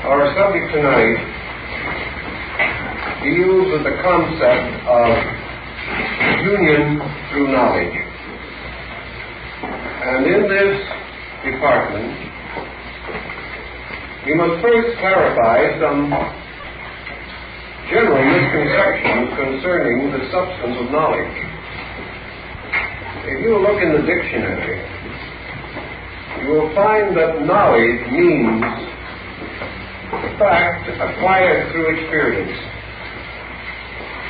Our subject tonight deals with the concept of union through knowledge. And in this department, we must first clarify some general misconceptions concerning the substance of knowledge. If you look in the dictionary, you will find that knowledge means fact acquired through experience.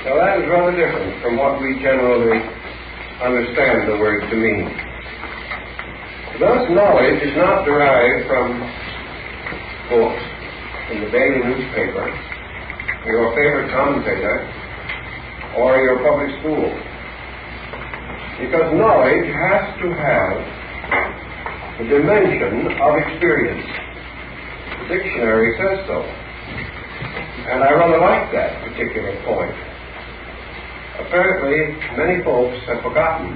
Now that is rather different from what we generally understand the word to mean. Thus, knowledge is not derived from books, from the daily newspaper, your favorite commentator, or your public school. Because knowledge has to have the dimension of experience. The dictionary says so. And I rather like that particular point. Apparently, many folks have forgotten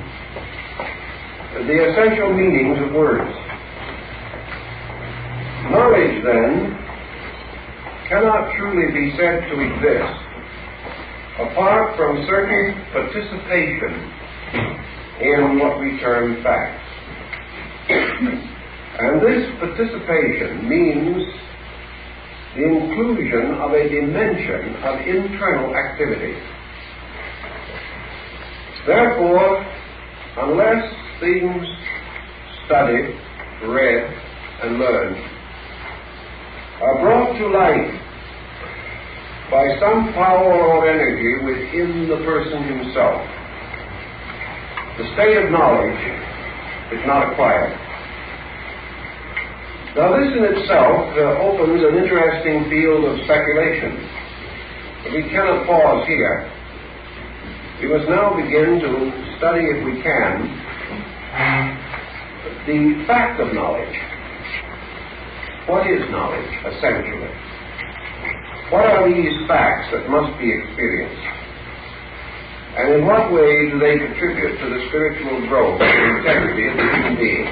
the essential meanings of words. Knowledge, then, cannot truly be said to exist apart from certain participation in what we term facts. And this participation means the inclusion of a dimension of internal activity. Therefore, unless things studied, read, and learned are brought to light by some power or energy within the person himself, the state of knowledge is not acquired. Now this in itself opens an interesting field of speculation. But we cannot pause here. We must now begin to study, if we can, the fact of knowledge. What is knowledge, essentially? What are these facts that must be experienced? And in what way do they contribute to the spiritual growth and integrity of the human being?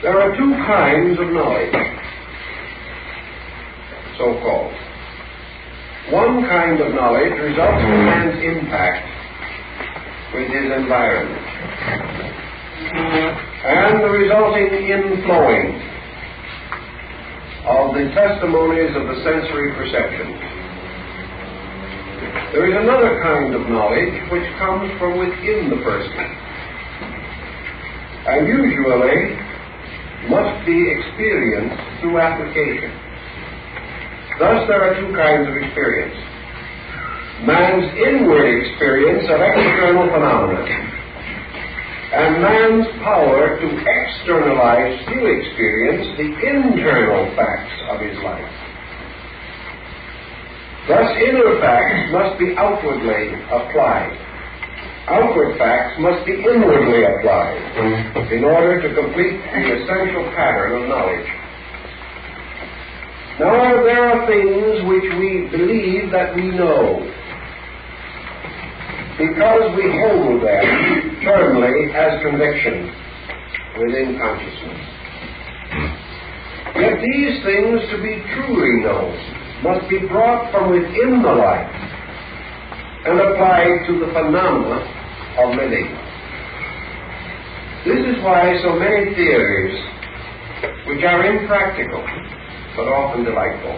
There are two kinds of knowledge, so-called. One kind of knowledge results from man's impact with his environment and the resulting inflowing of the testimonies of the sensory perceptions. There is another kind of knowledge which comes from within the person and usually must be experienced through application. Thus, there are two kinds of experience. Man's inward experience of external phenomena and man's power to externalize through experience the internal facts of his life. Thus, inner facts must be outwardly applied. Outward facts must be inwardly applied in order to complete the essential pattern of knowledge. Now, there are things which we believe that we know because we hold them firmly as conviction within consciousness. Yet these things, to be truly known, must be brought from within the life and applied to the phenomena of living. This is why so many theories, which are impractical but often delightful,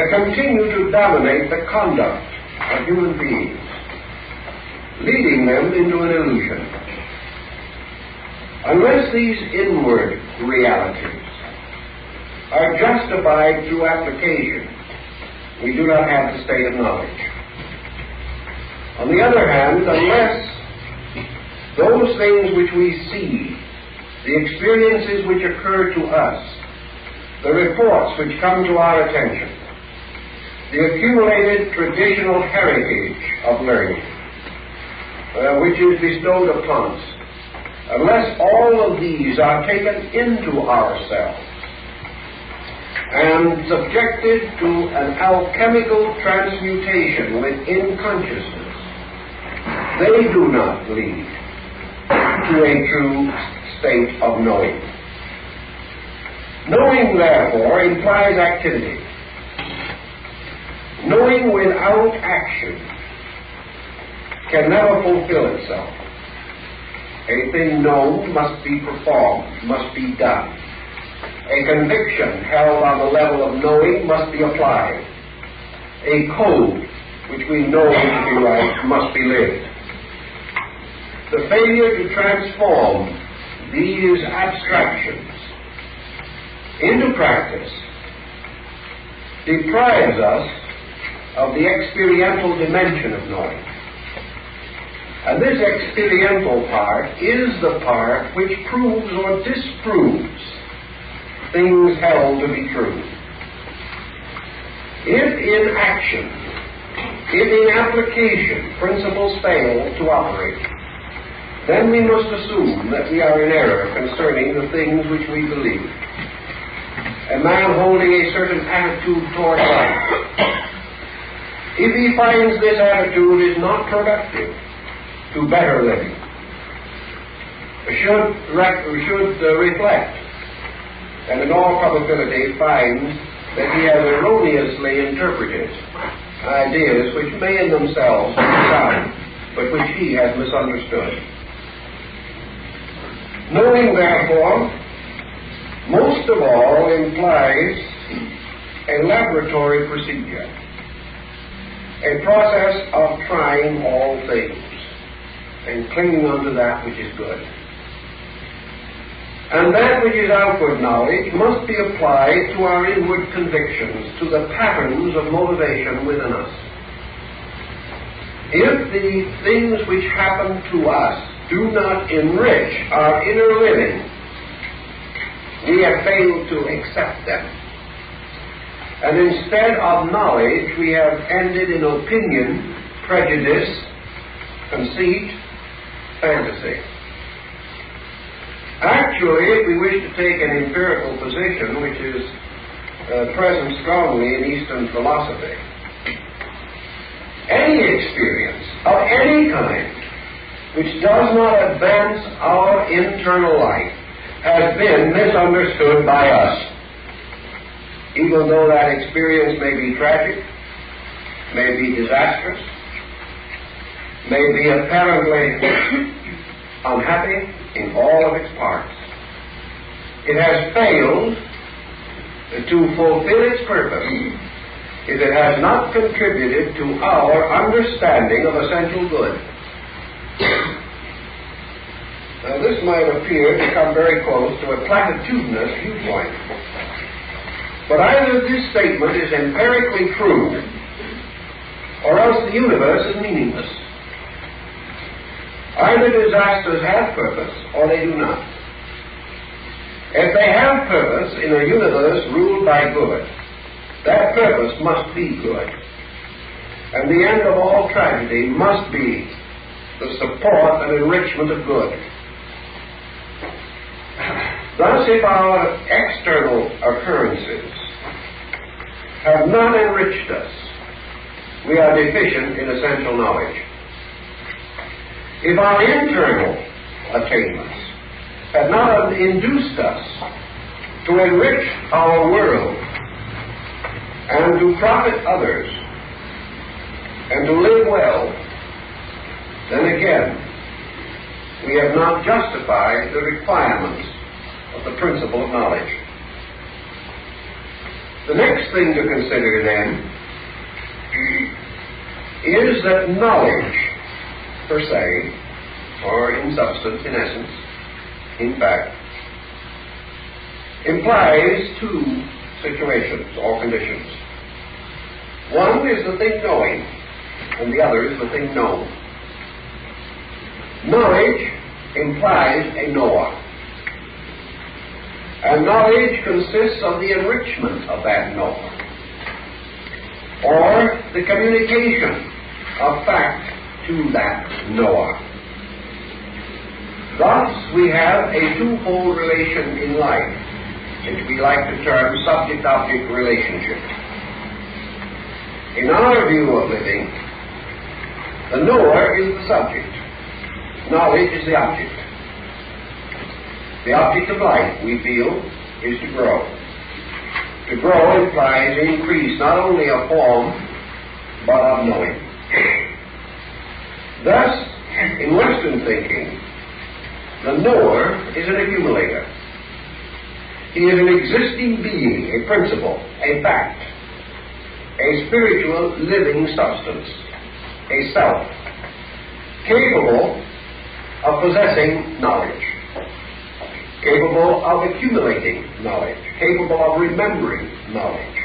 continue to dominate the conduct of human beings, leading them into an illusion. Unless these inward realities are justified through application, we do not have the state of knowledge. On the other hand, unless those things which we see, the experiences which occur to us, the reports which come to our attention, the accumulated traditional heritage of learning, which is bestowed upon us, unless all of these are taken into ourselves and subjected to an alchemical transmutation within consciousness, they do not lead to a true state of knowing. Knowing, therefore, implies activity. Knowing without action can never fulfill itself. A thing known must be performed, must be done. A conviction held on the level of knowing must be applied. A code which we know to be right must be lived. The failure to transform these abstractions into practice deprives us of the experiential dimension of knowing. And this experiential part is the part which proves or disproves things held to be true. If in action, if in application, principles fail to operate, then we must assume that we are in error concerning the things which we believe. A man holding a certain attitude toward life, if he finds this attitude is not productive to better living, should reflect, and in all probability finds that he has erroneously interpreted ideas which may in themselves be sound, but which he has misunderstood. Knowing, therefore, most of all implies a laboratory procedure, a process of trying all things and clinging unto that which is good. And that which is outward knowledge must be applied to our inward convictions, to the patterns of motivation within us. If the things which happen to us do not enrich our inner living, we have failed to accept them. And instead of knowledge, we have ended in opinion, prejudice, conceit, fantasy. Actually, if we wish to take an empirical position, which is present strongly in Eastern philosophy, any experience of any kind which does not advance our internal life has been misunderstood by us. Even though that experience may be tragic, may be disastrous, may be apparently unhappy in all of its parts, it has failed to fulfill its purpose if it has not contributed to our understanding of essential good. Now, this might appear to come very close to a platitudinous viewpoint, but either this statement is empirically true, or else the universe is meaningless. Either disasters have purpose, or they do not. If they have purpose in a universe ruled by good, that purpose must be good. And the end of all tragedy must be the support and enrichment of good. Thus, if our external occurrences have not enriched us, we are deficient in essential knowledge. If our internal attainments have not induced us to enrich our world and to profit others and to live well, then again, we have not justified the requirements of the principle of knowledge. The next thing to consider then is that knowledge per se, or in substance, in essence, in fact, implies two situations or conditions. One is the thing knowing, and the other is the thing known. Knowledge implies a knower, and knowledge consists of the enrichment of that knower, or the communication of fact to that knower. Thus, we have a twofold relation in life, which we like to term subject-object relationship. In our view of living, the knower is the subject. Knowledge is the object. The object of life, we feel, is to grow. To grow implies increase, not only of form, but of knowing. Thus, in Western thinking, the knower is an accumulator. He is an existing being, a principle, a fact, a spiritual living substance, a self, capable of possessing knowledge, capable of accumulating knowledge, capable of remembering knowledge,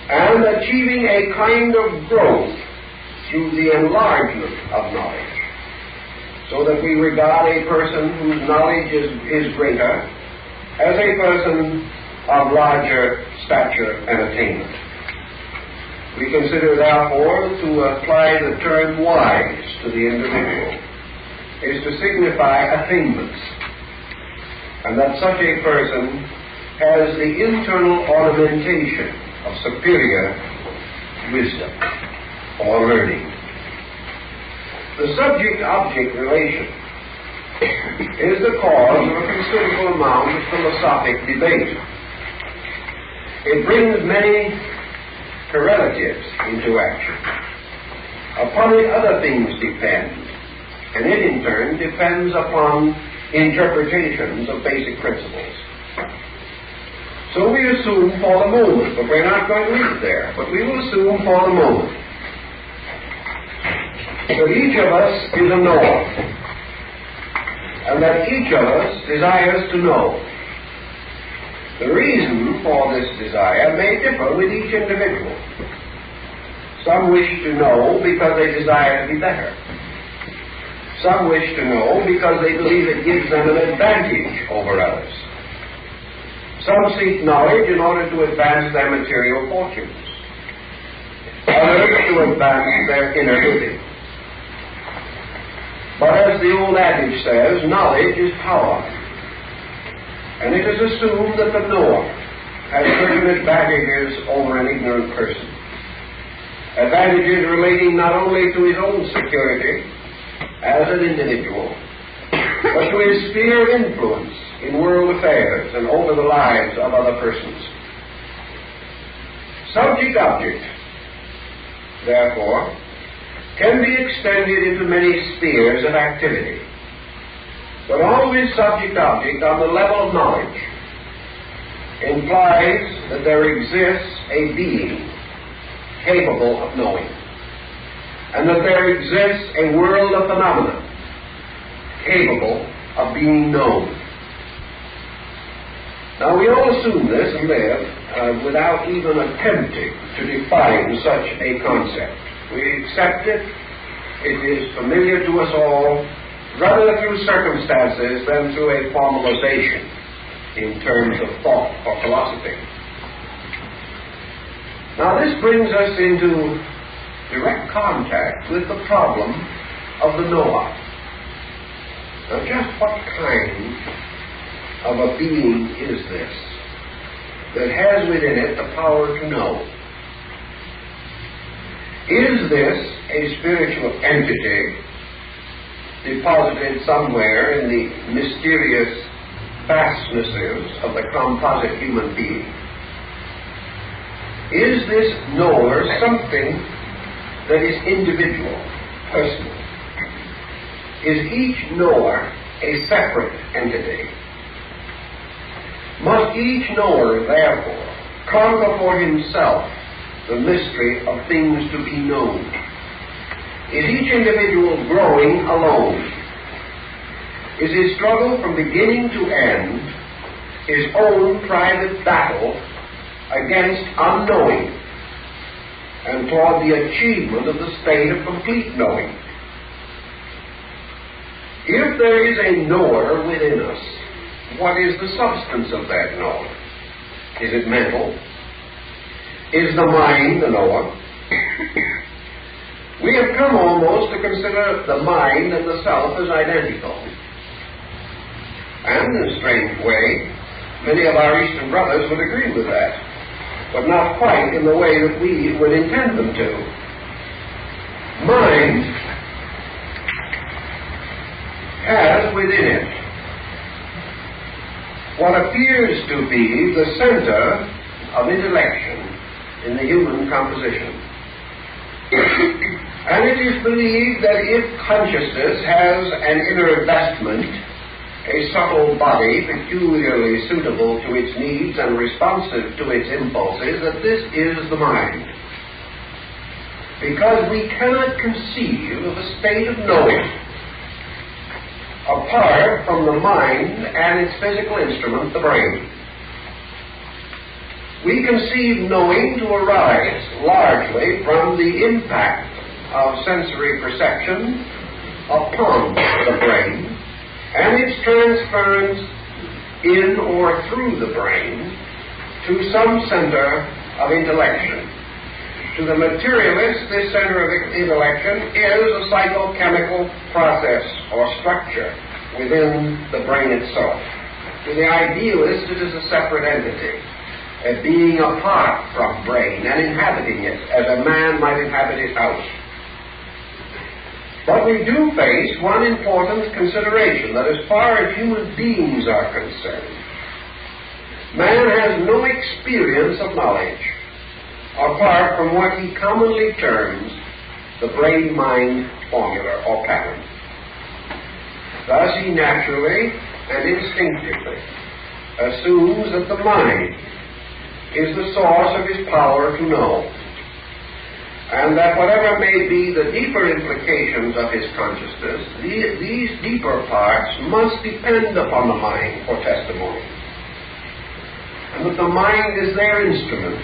and achieving a kind of growth through the enlargement of knowledge, so that we regard a person whose knowledge is greater as a person of larger stature and attainment. We consider, therefore, to apply the term wise to the individual is to signify attainments, and that such a person has the internal ornamentation of superior wisdom or learning. The subject-object relation is the cause of a considerable amount of philosophic debate. It brings many correlatives into action. Upon it other things depend, and it in turn depends upon interpretations of basic principles. So we assume for the moment, but we're not going to leave there, but we will assume for the moment that each of us is a knower, and that each of us desires to know. The reason for this desire may differ with each individual. Some wish to know because they desire to be better. Some wish to know because they believe it gives them an advantage over others. Some seek knowledge in order to advance their material fortunes. Others to advance their inner living. But as the old adage says, knowledge is power. And it is assumed that the knower has certain advantages over an ignorant person. Advantages relating not only to his own security as an individual, but to his sphere of influence in world affairs and over the lives of other persons. Subject-object, therefore, can be extended into many spheres of activity, but always subject-object on the level of knowledge implies that there exists a being capable of knowing, and that there exists a world of phenomena capable of being known. Now we all assume this and live without even attempting to define such a concept. We accept it. It is familiar to us all, rather through circumstances than through a formalization in terms of thought or philosophy. Now this brings us into direct contact with the problem of the knower. Now just what kind of a being is this that has within it the power to know? Is this a spiritual entity deposited somewhere in the mysterious fastnesses of the composite human being? Is this knower something that is individual, personal? Is each knower a separate entity? Must each knower, therefore, conquer for himself the mystery of things to be known? Is each individual growing alone? Is his struggle from beginning to end his own private battle against unknowing and toward the achievement of the state of complete knowing? If there is a knower within us, what is the substance of that knower? Is it mental? Is the mind the knower? We have come almost to consider the mind and the self as identical. And in a strange way, many of our Eastern brothers would agree with that, but not quite in the way that we would intend them to. Mind has within it what appears to be the center of intellection in the human composition. And it is believed that if consciousness has an inner vestment, a subtle body peculiarly suitable to its needs and responsive to its impulses, that this is the mind. Because we cannot conceive of a state of knowing apart from the mind and its physical instrument, the brain. We conceive knowing to arise largely from the impact of sensory perception upon the brain and its transference in or through the brain to some center of intellection. To the materialist, this center of intellection is a psychochemical process or structure within the brain itself. To the idealist, it is a separate entity, a being apart from brain and inhabiting it as a man might inhabit his house. But we do face one important consideration, that as far as human beings are concerned, man has no experience of knowledge apart from what he commonly terms the brain-mind formula or pattern. Thus he naturally and instinctively assumes that the mind is the source of his power to know, and that whatever may be the deeper implications of his consciousness, these deeper parts must depend upon the mind for testimony, and that the mind is their instrument,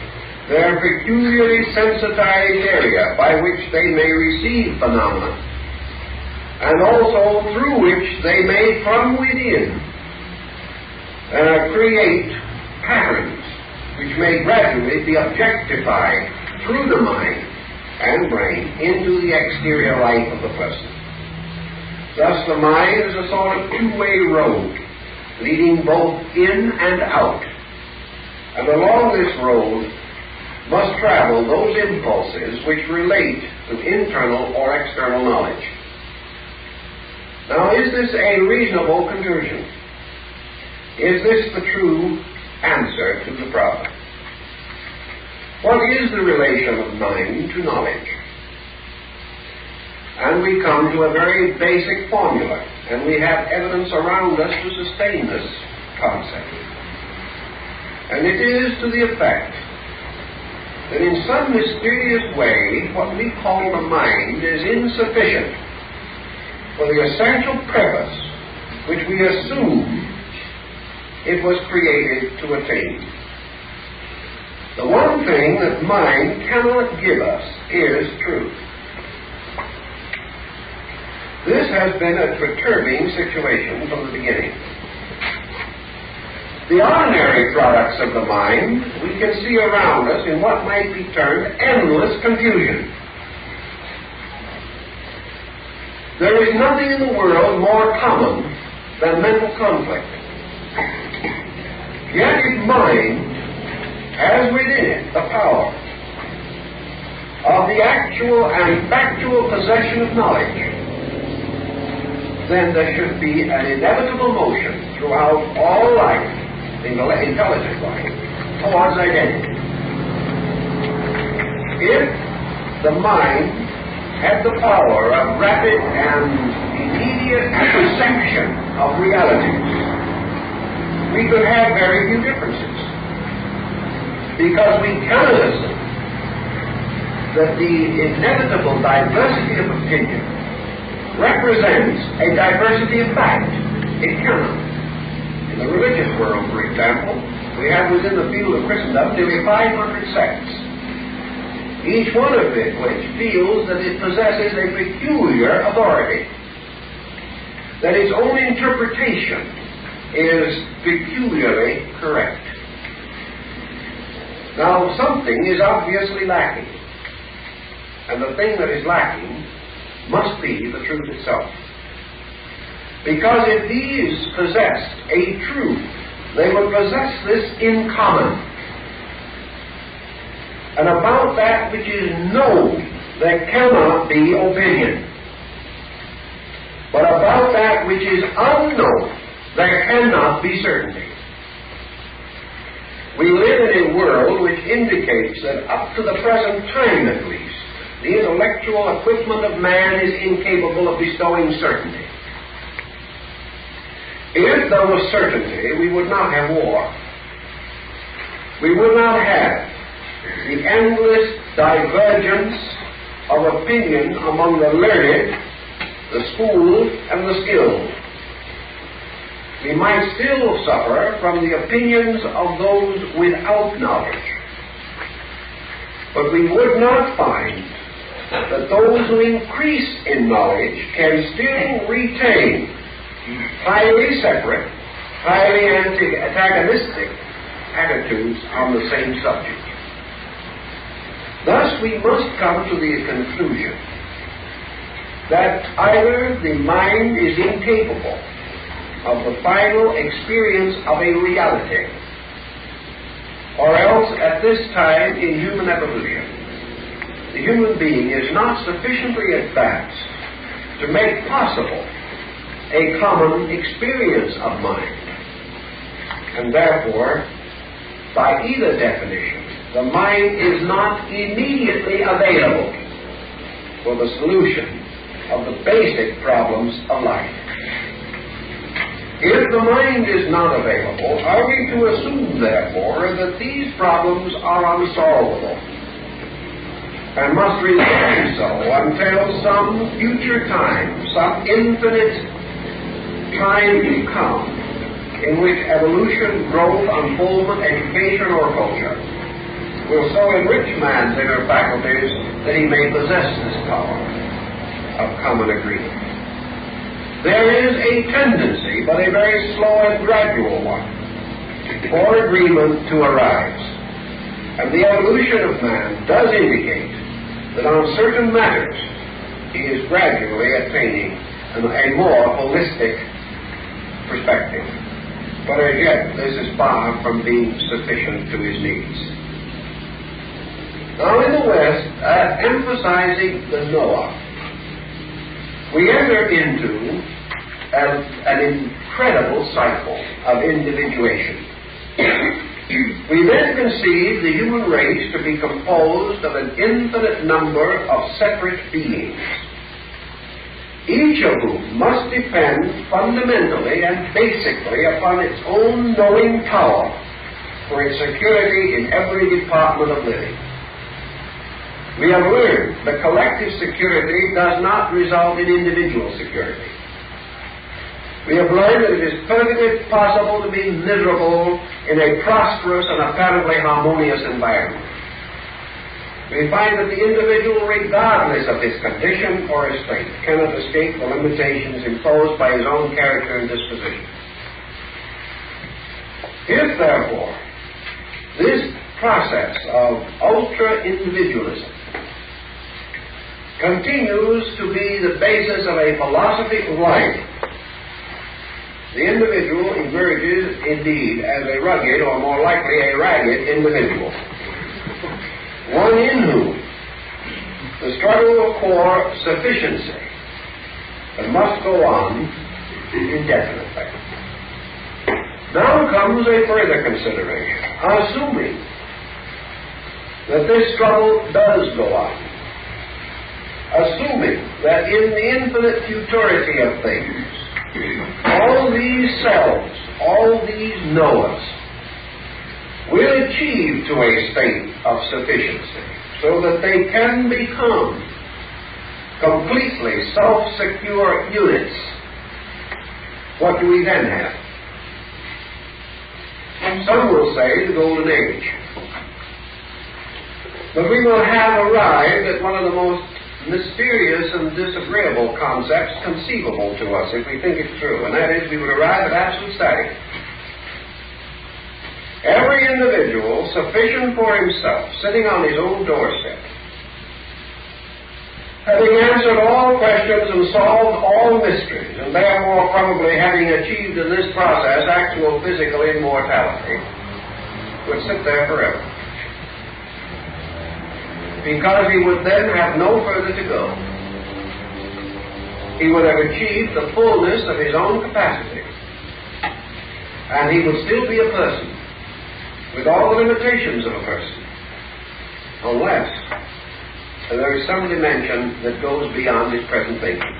their peculiarly sensitized area by which they may receive phenomena, and also through which they may from within create patterns which may gradually be objectified through the mind and brain into the exterior life of the person. Thus the mind is a sort of two-way road leading both in and out, and along this road must travel those impulses which relate to internal or external knowledge. Now, is this a reasonable conclusion? Is this the true answer to the problem? What is the relation of mind to knowledge? And we come to a very basic formula, and we have evidence around us to sustain this concept. And it is to the effect that in some mysterious way, what we call the mind is insufficient for the essential purpose which we assume it was created to attain. The one thing that mind cannot give us is truth. This has been a perturbing situation from the beginning. The ordinary products of the mind we can see around us in what might be termed endless confusion. There is nothing in the world more common than mental conflict. Yet if mind has within it the power of the actual and factual possession of knowledge, then there should be an inevitable motion throughout all life, intelligent life, towards identity. If the mind had the power of rapid and immediate perception of realities, we could have very few differences, because we cannot assume that the inevitable diversity of opinion represents a diversity of fact. It cannot. In the religious world, for example, we have within the field of Christendom nearly 500 sects, each one of which feels that it possesses a peculiar authority, that its own interpretation is peculiarly correct. Now, something is obviously lacking, and the thing that is lacking must be the truth itself. Because if these possessed a truth, they would possess this in common. And about that which is known, there cannot be opinion. But about that which is unknown, there cannot be certainty. We live in a world which indicates that up to the present time at least, the intellectual equipment of man is incapable of bestowing certainty. If there was certainty, we would not have war. We would not have the endless divergence of opinion among the learned, the schooled, and the skilled. We might still suffer from the opinions of those without knowledge. But we would not find that those who increase in knowledge can still retain highly separate, highly antagonistic attitudes on the same subject. Thus, we must come to the conclusion that either the mind is incapable of the final experience of a reality, or else at this time in human evolution, the human being is not sufficiently advanced to make possible a common experience of mind. And therefore, by either definition, the mind is not immediately available for the solution of the basic problems of life. If the mind is not available, are we to assume, therefore, that these problems are unsolvable and must remain so until some future time, some infinite time to come, in which evolution, growth, unfoldment, education, or culture will so enrich man's inner faculties that he may possess this power of common agreement? There is a tendency, but a very slow and gradual one, for agreement to arise. And the evolution of man does indicate that on certain matters he is gradually attaining a more holistic perspective. But as yet, this is far from being sufficient to his needs. Now in the West, emphasizing the Noah, we enter into an incredible cycle of individuation. We then conceive the human race to be composed of an infinite number of separate beings, each of whom must depend fundamentally and basically upon its own knowing power for its security in every department of living. We have learned that collective security does not result in individual security. We have learned that it is perfectly possible to be miserable in a prosperous and apparently harmonious environment. We find that the individual, regardless of his condition or his state, cannot escape the limitations imposed by his own character and disposition. If, therefore, this process of ultra-individualism continues to be the basis of a philosophy of life, the individual emerges indeed as a rugged, or more likely a ragged individual, one in whom the struggle for sufficiency must go on indefinitely. Now comes a further consideration. Assuming that this struggle does go on, assuming that in the infinite futurity of things, all these selves, all these knowers, will achieve to a state of sufficiency so that they can become completely self-secure units, what do we then have? Some will say the Golden Age. But we will have arrived at one of the most mysterious and disagreeable concepts conceivable to us if we think it through, and that is we would arrive at absolute static. Every individual sufficient for himself, sitting on his own doorstep, having answered all questions and solved all mysteries, and therefore probably having achieved in this process actual physical immortality, would sit there forever. Because he would then have no further to go. He would have achieved the fullness of his own capacity. And he would still be a person. with all the limitations of a person, unless there is some dimension that goes beyond his present thinking.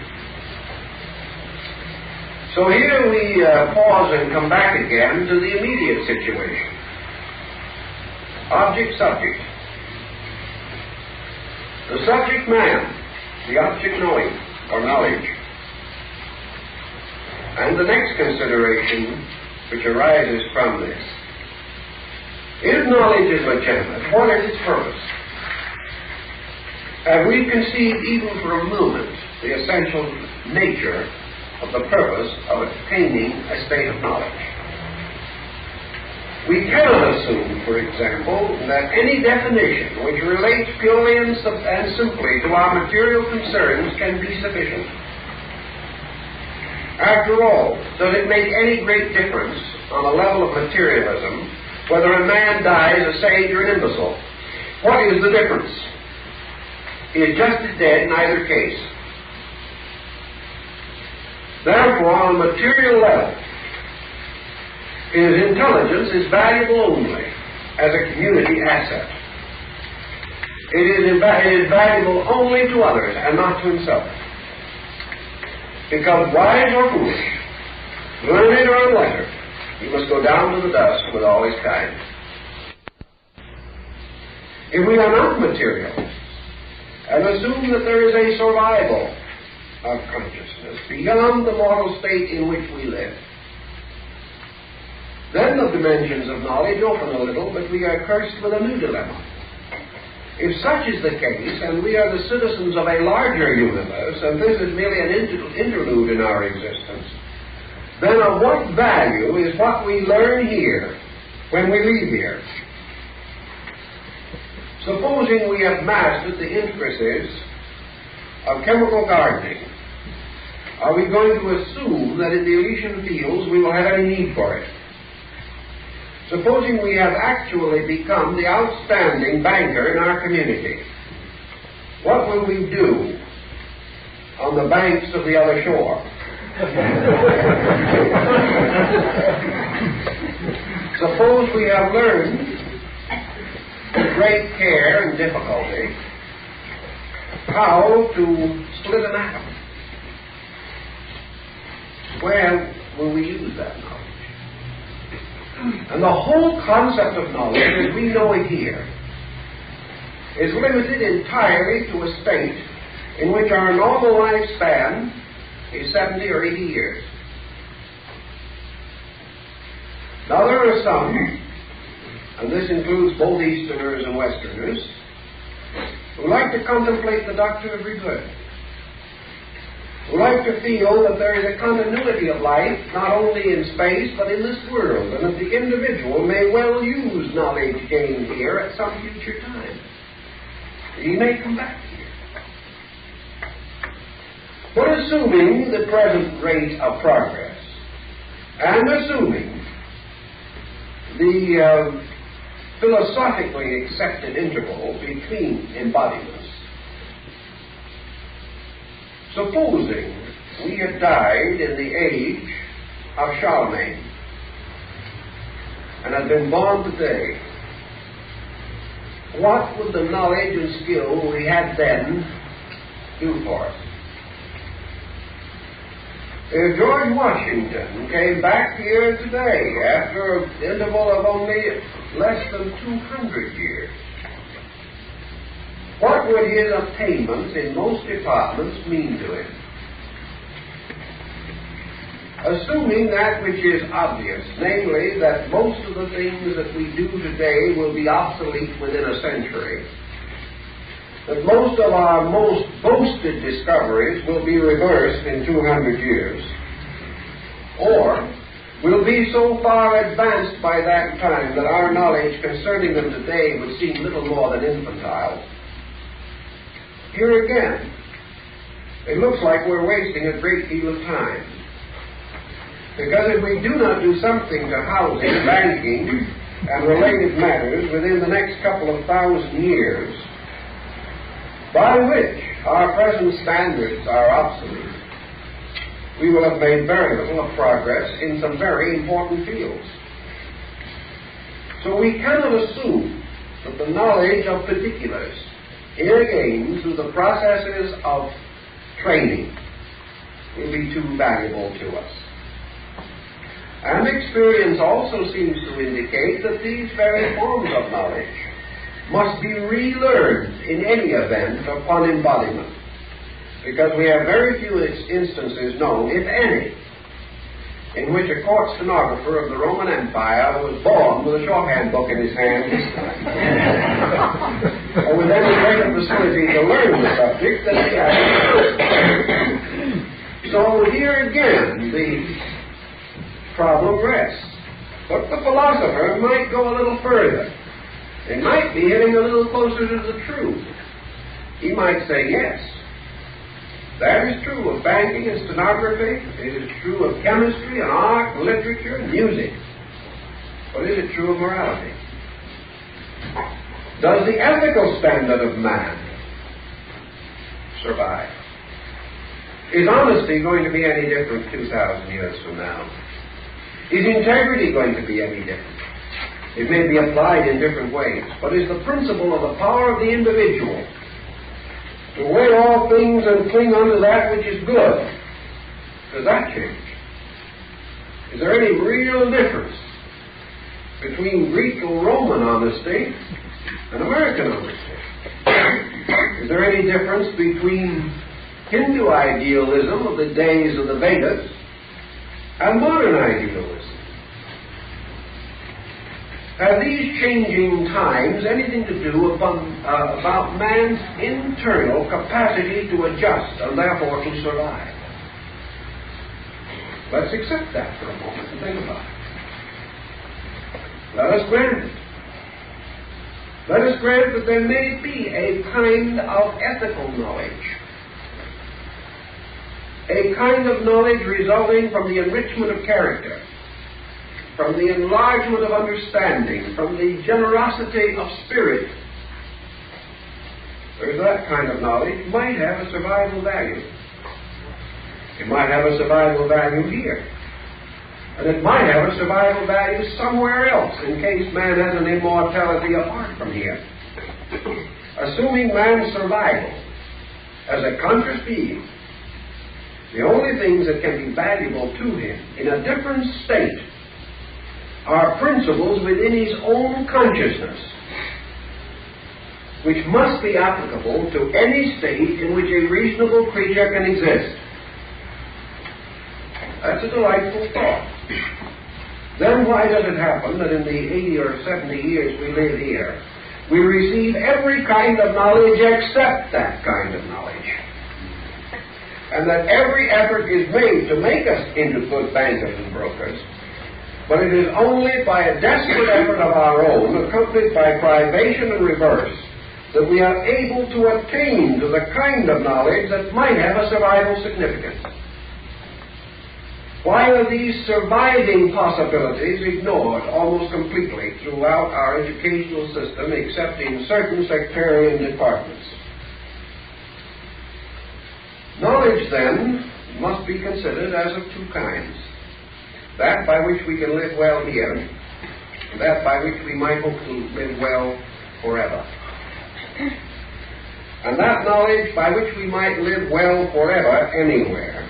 So here we pause and come back again to the immediate situation. Object, subject. The subject man, the object knowing, or knowledge. And the next consideration which arises from this. If knowledge is legitimate, what is its purpose? Have we conceived even for a moment the essential nature of the purpose of attaining a state of knowledge? We cannot assume, for example, that any definition which relates purely and simply to our material concerns can be sufficient. After all, does it make any great difference on the level of materialism whether a man dies a sage or an imbecile? What is the difference? He is just as dead in either case. Therefore, on a material level, his intelligence is valuable only as a community asset. It is valuable only to others and not to himself. Because wise or foolish, learned or unlettered, he must go down to the dust with all his kind. If we are not materialists and assume that there is a survival of consciousness beyond the mortal state in which we live, then the dimensions of knowledge open a little, but we are cursed with a new dilemma. If such is the case, and we are the citizens of a larger universe, and this is merely an interlude in our existence, then of what value is what we learn here when we leave here? Supposing we have mastered the intricacies of chemical gardening, are we going to assume that in the Elysian fields we will have any need for it? Supposing we have actually become the outstanding banker in our community, what will we do on the banks of the other shore? Suppose we have learned with great care and difficulty how to split an atom. Where will we use that knowledge? And the whole concept of knowledge, as we know it here, is limited entirely to a state in which our normal lifespan is 70 or 80 years. Now there are some, and this includes both Easterners and Westerners, who like to contemplate the doctrine of rebirth, who like to feel that there is a continuity of life not only in space but in this world, and that the individual may well use knowledge gained here at some future time. He may come back here. But assuming the present rate of progress, and assuming the philosophically accepted interval between embodiments, supposing we had died in the age of Charlemagne and had been born today, what would the knowledge and skill we had then do for us? If George Washington came back here today after an interval of only less than 200 years, what would his attainments in most departments mean to him? Assuming that which is obvious, namely that most of the things that we do today will be obsolete within a century, that most of our most boasted discoveries will be reversed in 200 years, or will be so far advanced by that time that our knowledge concerning them today would seem little more than infantile. Here again, it looks like we're wasting a great deal of time. Because if we do not do something to housing, banking, and related matters within the next couple of thousand years, by which our present standards are obsolete, we will have made very little of progress in some very important fields. So we cannot assume that the knowledge of particulars, here again, through the processes of training, will be too valuable to us. And experience also seems to indicate that these very forms of knowledge must be relearned in any event upon embodiment, because we have very few instances known, if any, in which a court stenographer of the Roman Empire was born with a shorthand book in his hand, or with any greater facility to learn the subject than he had. So here again, the problem rests. But the philosopher might go a little further. He might be hitting a little closer to the truth. He might say, yes, that is true of banking and stenography. It is true of chemistry and art and literature and music. But is it true of morality? Does the ethical standard of man survive? Is honesty going to be any different 2,000 years from now? Is integrity going to be any different? It may be applied in different ways, but is the principle of the power of the individual to weigh all things and cling unto that which is good, does that change? Is there any real difference between Greek or Roman honesty and American honesty? Is there any difference between Hindu idealism of the days of the Vedas and modern idealism? Have these changing times anything to do about man's internal capacity to adjust and therefore to survive? Let's accept that for a moment and think about it. Let us grant it. Let us grant that there may be a kind of ethical knowledge, a kind of knowledge resulting from the enrichment of character, from the enlargement of understanding, from the generosity of spirit. There's that kind of knowledge might have a survival value. It might have a survival value here. And it might have a survival value somewhere else in case man has an immortality apart from here. Assuming man's survival as a conscious being, the only things that can be valuable to him in a different state are principles within his own consciousness, which must be applicable to any state in which a reasonable creature can exist. That's a delightful thought. Then why does it happen that in the 80 or 70 years we live here, we receive every kind of knowledge except that kind of knowledge? And that every effort is made to make us into good bankers and brokers, but it is only by a desperate effort of our own, accompanied by privation and reverse, that we are able to attain to the kind of knowledge that might have a survival significance. Why are these surviving possibilities ignored almost completely throughout our educational system, except in certain sectarian departments? Knowledge, then, must be considered as of two kinds. That by which we can live well here, and that by which we might hope to live well forever. And that knowledge by which we might live well forever anywhere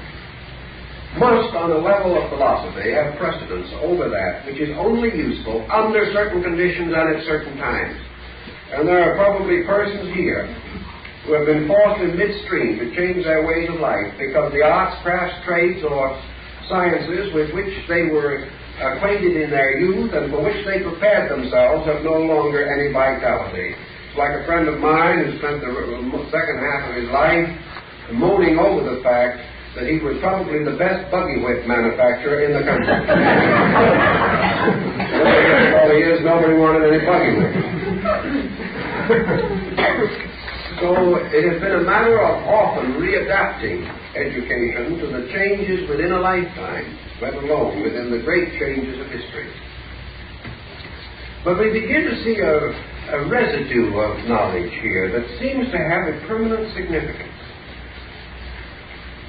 must, on a level of philosophy, have precedence over that which is only useful under certain conditions and at certain times. And there are probably persons here who have been forced in midstream to change their ways of life because the arts, crafts, trades, or sciences with which they were acquainted in their youth and for which they prepared themselves have no longer any vitality. It's like a friend of mine who spent the second half of his life moaning over the fact that he was probably the best buggy whip manufacturer in the country. All he is, nobody wanted any buggy whips. So it has been a matter of often readapting education to the changes within a lifetime, let alone within the great changes of history. But we begin to see a residue of knowledge here that seems to have a permanent significance.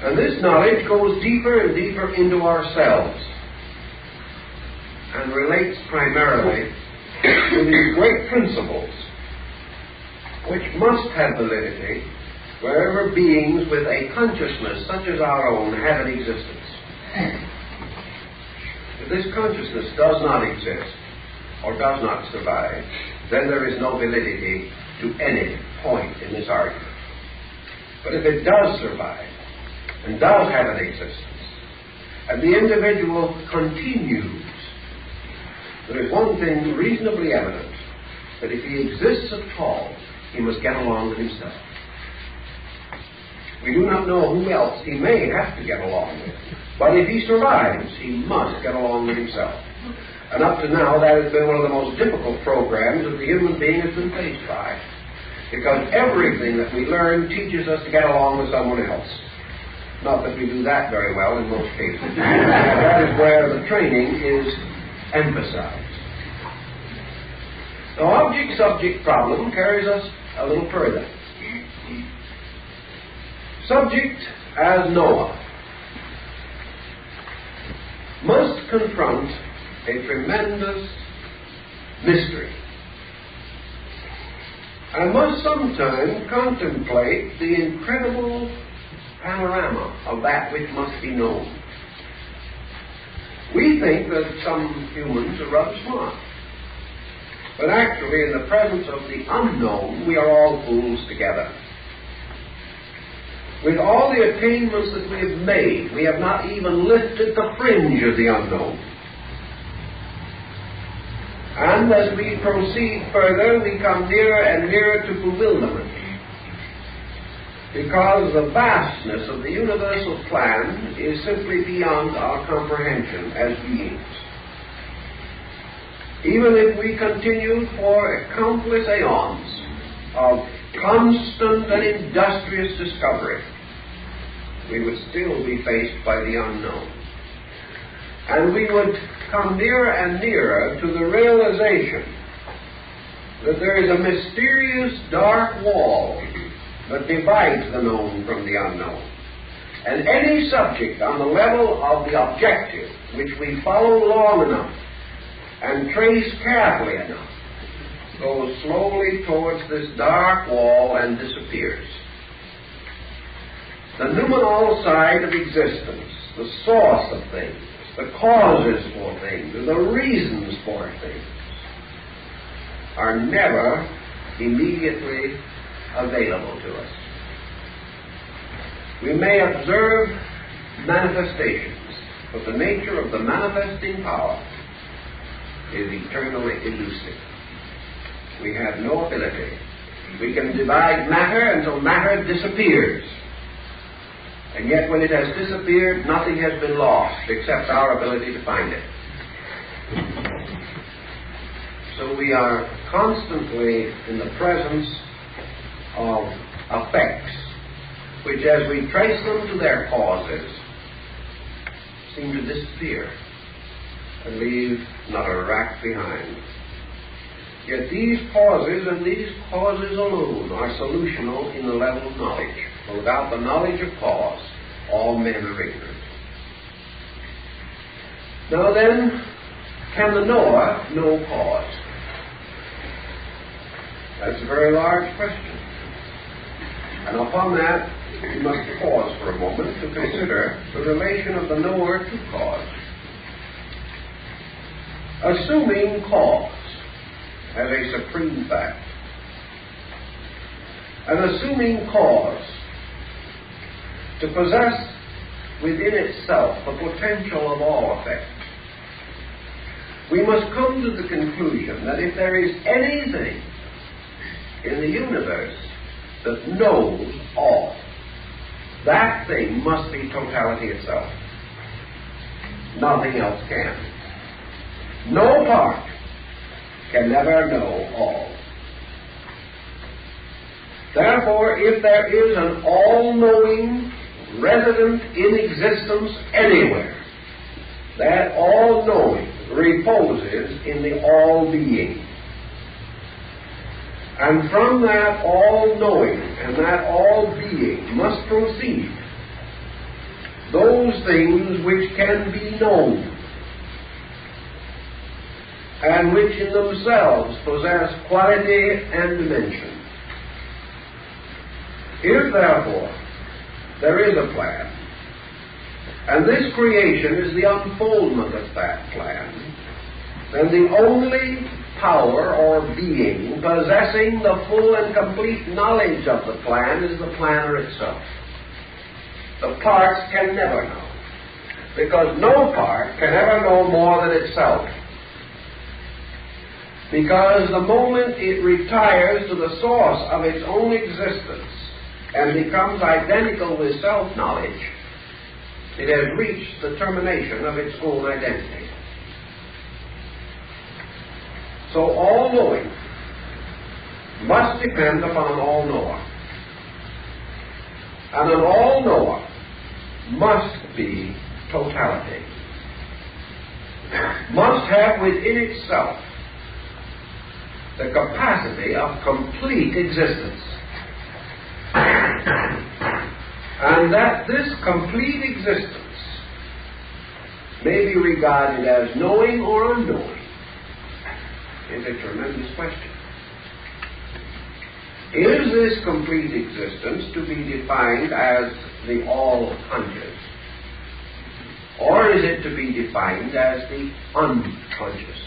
And this knowledge goes deeper and deeper into ourselves and relates primarily to these great principles, which must have validity wherever beings with a consciousness such as our own have an existence. If this consciousness does not exist, or does not survive, then there is no validity to any point in this argument. But if it does survive, and does have an existence, and the individual continues, there is one thing reasonably evident, that if he exists at all, he must get along with himself. We do not know who else he may have to get along with, but if he survives, he must get along with himself. And up to now, that has been one of the most difficult programs that the human being has been faced by. Because everything that we learn teaches us to get along with someone else. Not that we do that very well in most cases. That is where the training is emphasized. The object-subject problem carries us a little further. Subject as Noah must confront a tremendous mystery, and must sometimes contemplate the incredible panorama of that which must be known. We think that some humans are rather smart, but actually in the presence of the unknown, we are all fools together. With all the attainments that we have made, we have not even lifted the fringe of the unknown. And as we proceed further, we come nearer and nearer to bewilderment, because the vastness of the universal plan is simply beyond our comprehension as beings. Even if we continued for countless aeons of constant and industrious discovery, we would still be faced by the unknown. And we would come nearer and nearer to the realization that there is a mysterious dark wall that divides the known from the unknown. And any subject on the level of the objective, which we follow long enough and trace carefully enough, goes slowly towards this dark wall and disappears. The noumenal side of existence, the source of things, the causes for things, and the reasons for things, are never immediately available to us. We may observe manifestations, but the nature of the manifesting power is eternally elusive. We have no ability. We can divide matter until matter disappears. And yet when it has disappeared, nothing has been lost except our ability to find it. So we are constantly in the presence of effects, which as we trace them to their causes, seem to disappear and leave not a rack behind. Yet these causes and these causes alone are solutional in the level of knowledge. For without the knowledge of cause, all men are ignorant. Now then, can the knower know cause? That's a very large question. And upon that, we must pause for a moment to consider the relation of the knower to cause. Assuming cause as a supreme fact, and assuming cause to possess within itself the potential of all effect, we must come to the conclusion that if there is anything in the universe that knows all, that thing must be totality itself. Nothing else can. No part can never know all. Therefore, if there is an all-knowing resident in existence anywhere, that all-knowing reposes in the all-being. And from that all-knowing and that all-being must proceed those things which can be known. and which in themselves possess quality and dimension. If, therefore, there is a plan, and this creation is the unfoldment of that plan, then the only power or being possessing the full and complete knowledge of the plan is the planner itself. The parts can never know, because no part can ever know more than itself. Because the moment it retires to the source of its own existence and becomes identical with self-knowledge, it has reached the termination of its own identity. So all-knowing must depend upon an all-knower. And an all-knower must be totality. Must have within itself the capacity of complete existence. And that this complete existence may be regarded as knowing or unknowing is a tremendous question. Is this complete existence to be defined as the all-conscious? Or is it to be defined as the unconscious?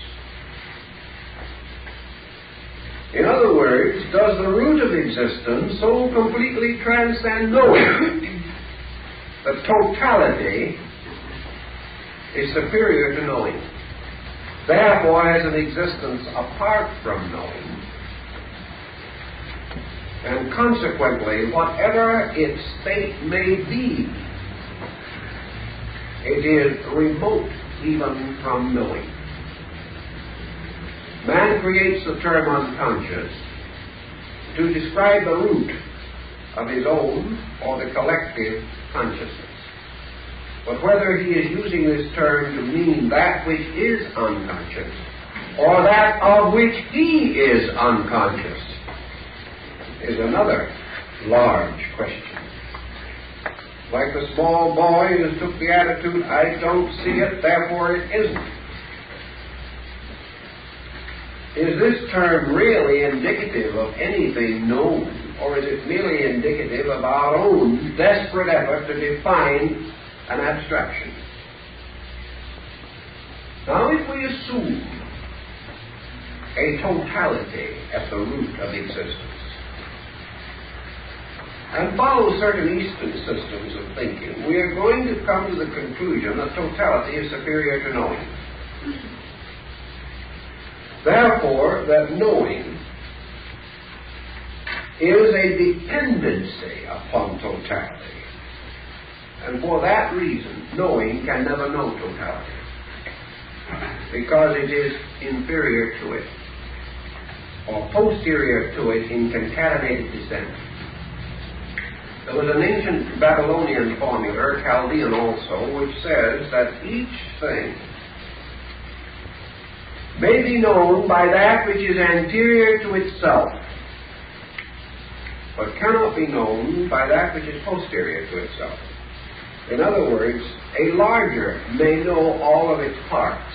In other words, does the root of existence so completely transcend knowing that totality is superior to knowing, therefore has an existence apart from knowing, and consequently, whatever its state may be, it is remote even from knowing. Man creates the term unconscious to describe the root of his own or the collective consciousness. But whether he is using this term to mean that which is unconscious or that of which he is unconscious is another large question. Like the small boy who took the attitude, I don't see it, therefore it isn't. Is this term really indicative of anything known, or is it merely indicative of our own desperate effort to define an abstraction? Now, if we assume a totality at the root of existence, and follow certain Eastern systems of thinking, we are going to come to the conclusion that totality is superior to knowing. Therefore, that knowing is a dependency upon totality. And for that reason, knowing can never know totality, because it is inferior to it, or posterior to it in concatenated descent. There was an ancient Babylonian formula, Chaldean also, which says that each thing may be known by that which is anterior to itself, but cannot be known by that which is posterior to itself. In other words, a larger may know all of its parts,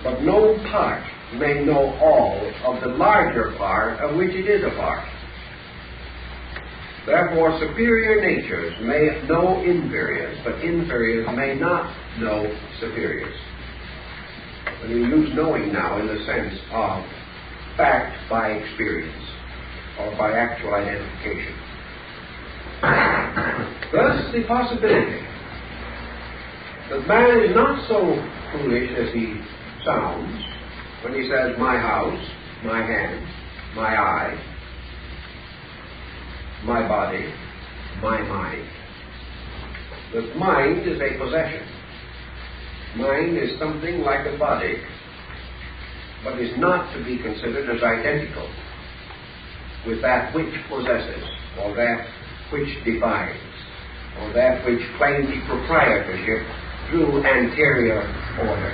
but no part may know all of the larger part of which it is a part. Therefore, superior natures may know inferiors, but inferiors may not know superiors. And we use knowing now in the sense of fact by experience, or by actual identification. Thus, the possibility that man is not so foolish as he sounds when he says, my house, my hand, my eye, my body, my mind. That mind is a possession. Mind is something like a body, but is not to be considered as identical with that which possesses, or that which defines, or that which claims proprietorship through anterior order,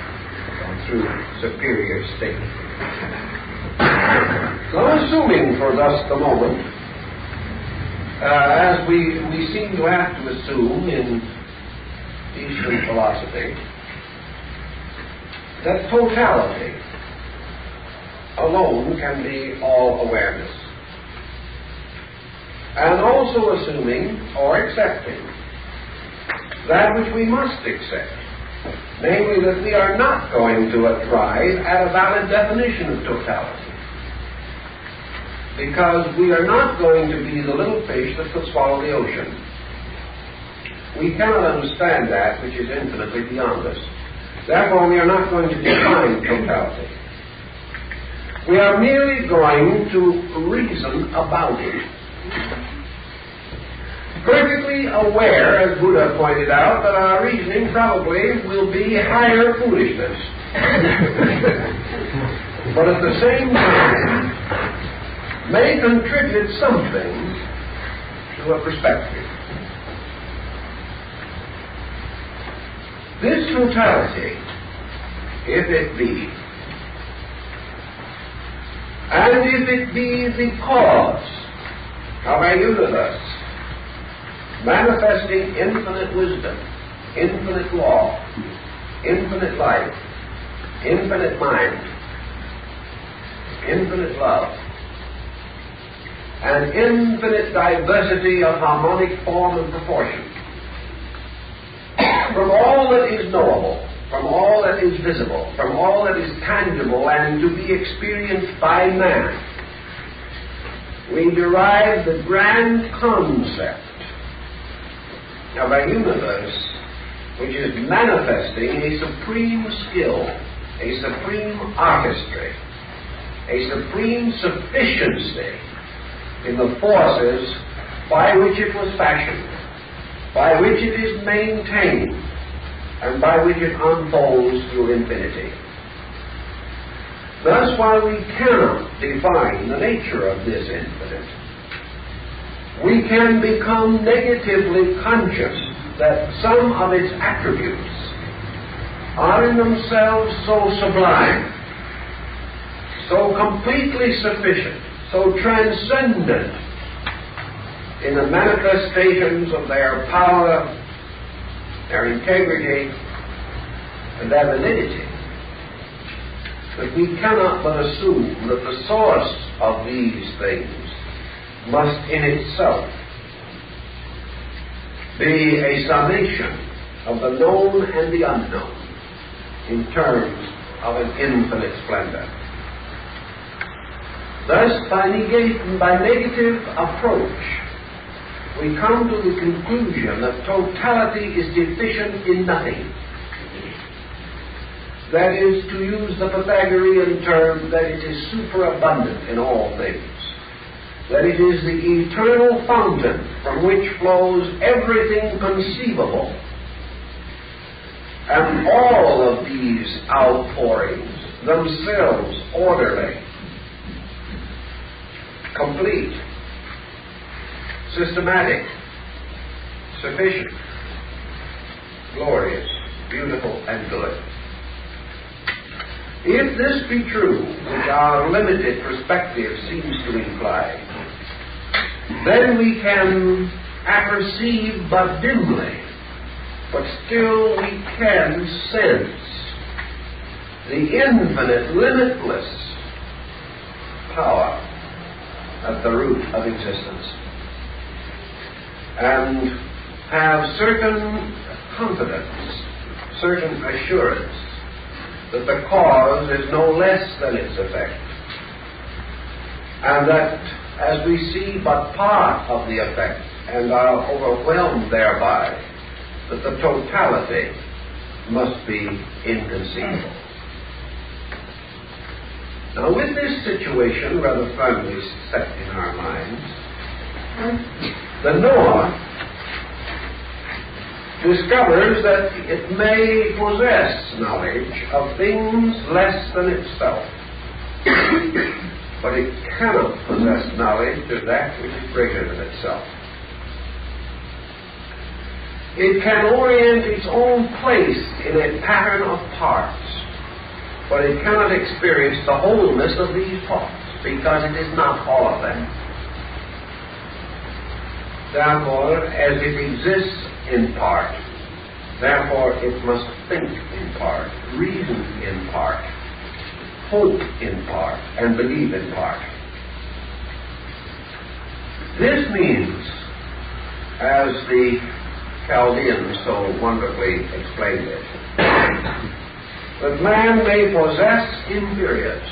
or through superior state. Now, assuming for thus the moment, as we seem to have to assume in Eastern philosophy, that totality alone can be all awareness. And also assuming or accepting that which we must accept, namely that we are not going to arrive at a valid definition of totality. Because we are not going to be the little fish that could swallow the ocean. We cannot understand that which is infinitely beyond us. Therefore, we are not going to define totality. We are merely going to reason about it. Perfectly aware, as Buddha pointed out, that our reasoning probably will be higher foolishness. But at the same time, may contribute something to a perspective. This totality, if it be, and if it be the cause of a universe manifesting infinite wisdom, infinite law, infinite life, infinite mind, infinite love, and infinite diversity of harmonic form and proportion, from all that is knowable, from all that is visible, from all that is tangible and to be experienced by man, we derive the grand concept of a universe which is manifesting a supreme skill, a supreme artistry, a supreme sufficiency in the forces by which it was fashioned, by which it is maintained, and by which it unfolds through infinity. Thus, while we cannot define the nature of this infinite, we can become negatively conscious that some of its attributes are in themselves so sublime, so completely sufficient, so transcendent in the manifestations of their power, their integrity, and their validity, that we cannot but assume that the source of these things must in itself be a summation of the known and the unknown in terms of an infinite splendor. Thus, by negative approach, we come to the conclusion that totality is deficient in nothing. That is, to use the Pythagorean term, that it is superabundant in all things. That it is the eternal fountain from which flows everything conceivable. And all of these outpourings, themselves orderly, complete, systematic, sufficient, glorious, beautiful, and good. If this be true, which our limited perspective seems to imply, then we can apperceive but dimly, but still we can sense the infinite, limitless power at the root of existence, and have certain confidence, certain assurance that the cause is no less than its effect, and that as we see but part of the effect and are overwhelmed thereby, that the totality must be inconceivable. Now, with this situation rather firmly set in our minds, the knower discovers that it may possess knowledge of things less than itself, but it cannot possess knowledge of that which is greater than itself. It can orient its own place in a pattern of parts, but it cannot experience the wholeness of these parts, because it is not all of them. Therefore, as it exists in part, therefore it must think in part, reason in part, hope in part and believe in part. This means, as the Chaldeans so wonderfully explained it, that man may possess in periods,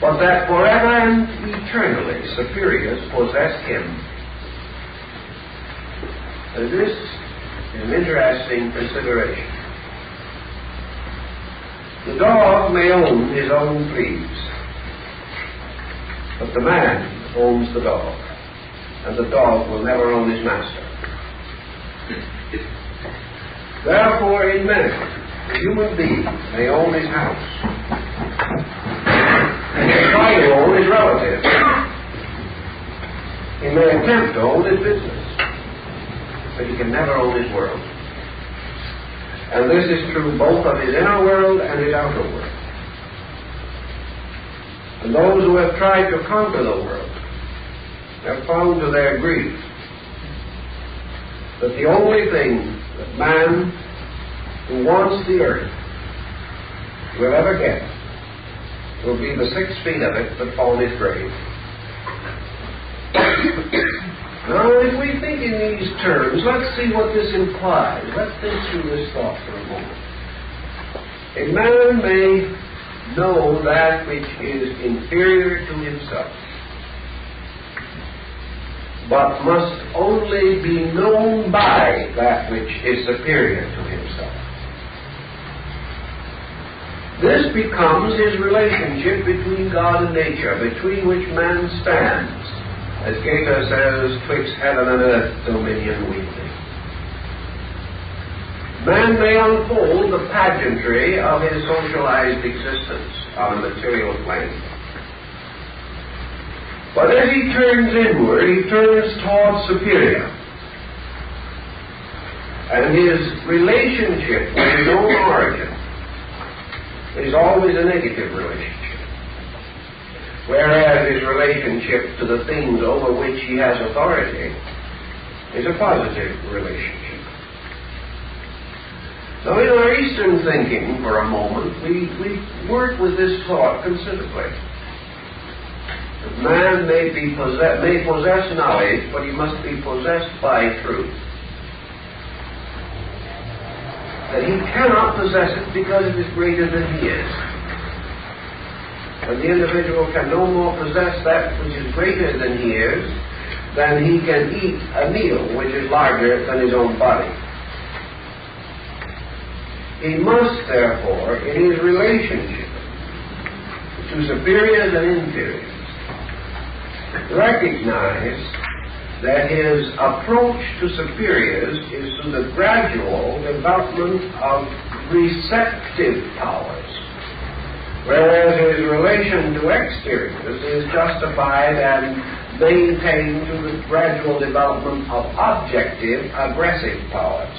but that forever and eternally superiors possess him. And this is an interesting consideration. The dog may own his own fleas, but the man owns the dog, and the dog will never own his master. Therefore, in measure, the human being may own his house, and may try to own his relatives. He may attempt to own his business, but he can never own his world. And this is true both of his inner world and his outer world. And those who have tried to conquer the world have found to their grief that the only thing that man who wants the earth will ever get will be the 6 feet of it that fall in his grave. Now, if we think in these terms, let's see what this implies. Let's think through this thought for a moment. A man may know that which is inferior to himself, but must only be known by that which is superior to himself. This becomes his relationship between God and nature, between which man stands. As Gaeta says, twixt heaven and earth dominion weakly. Man may unfold the pageantry of his socialized existence on a material plane. But as he turns inward, he turns towards superior. And his relationship with his own origin is always a negative relationship, whereas his relationship to the things over which he has authority is a positive relationship. Now, in our Eastern thinking, for a moment, we work with this thought considerably. That man may possess knowledge, but he must be possessed by truth. That he cannot possess it because it is greater than he is. And the individual can no more possess that which is greater than he is than he can eat a meal which is larger than his own body. He must, therefore, in his relationship to superiors and inferiors, recognize that his approach to superiors is through the gradual development of receptive powers, whereas his relation to exteriors is justified and maintained through the gradual development of objective, aggressive powers.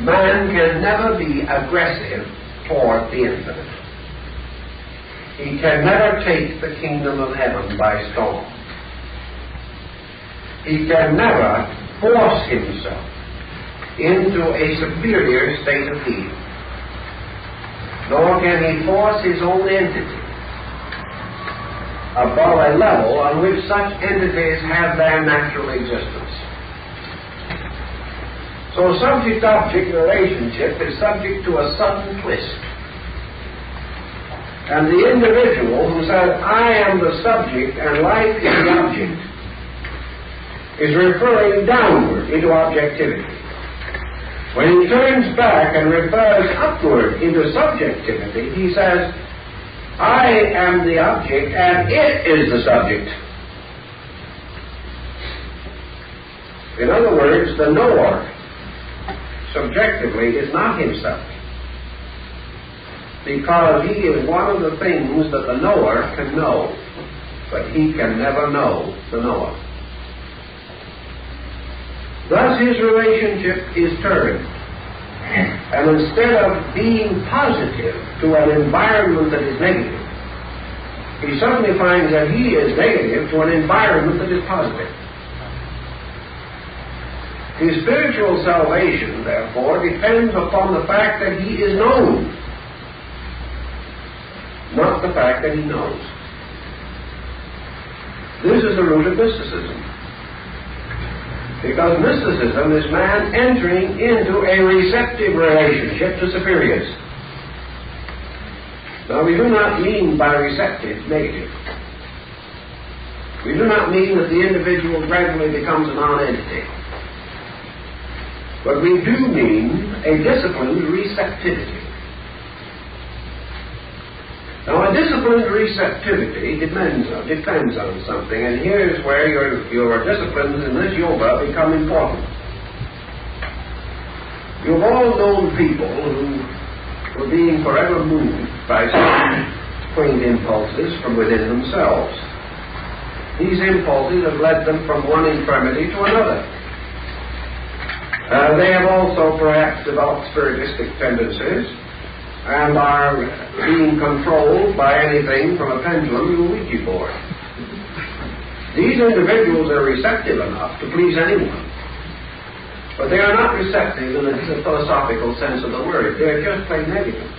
Man can never be aggressive toward the infinite. He can never take the kingdom of heaven by storm. He can never force himself into a superior state of being, nor can he force his own entity above a level on which such entities have their natural existence. So subject-object relationship is subject to a sudden twist. And the individual who says, I am the subject and life is the object, is referring downward into objectivity. When he turns back and refers upward into subjectivity, he says, I am the object and it is the subject. In other words, the knower subjectively is not himself, because he is one of the things that the knower can know, but he can never know the knower. Thus his relationship is turned, and instead of being positive to an environment that is negative, he suddenly finds that he is negative to an environment that is positive. His spiritual salvation, therefore, depends upon the fact that he is known not the fact that he knows. This is the root of mysticism. Because mysticism is man entering into a receptive relationship to superiors. Now, we do not mean by receptive negative. We do not mean that the individual gradually becomes a non-entity. But we do mean a disciplined receptivity. Now, a disciplined receptivity depends on something, and here's where your disciplines in this yoga become important. You've all known people who were being forever moved by some quaint impulses from within themselves. These impulses have led them from one infirmity to another. They have also perhaps developed spiritistic tendencies and are being controlled by anything from a pendulum to a Ouija board. These individuals are receptive enough to please anyone, but they are not receptive in the philosophical sense of the word. They are just plain negative.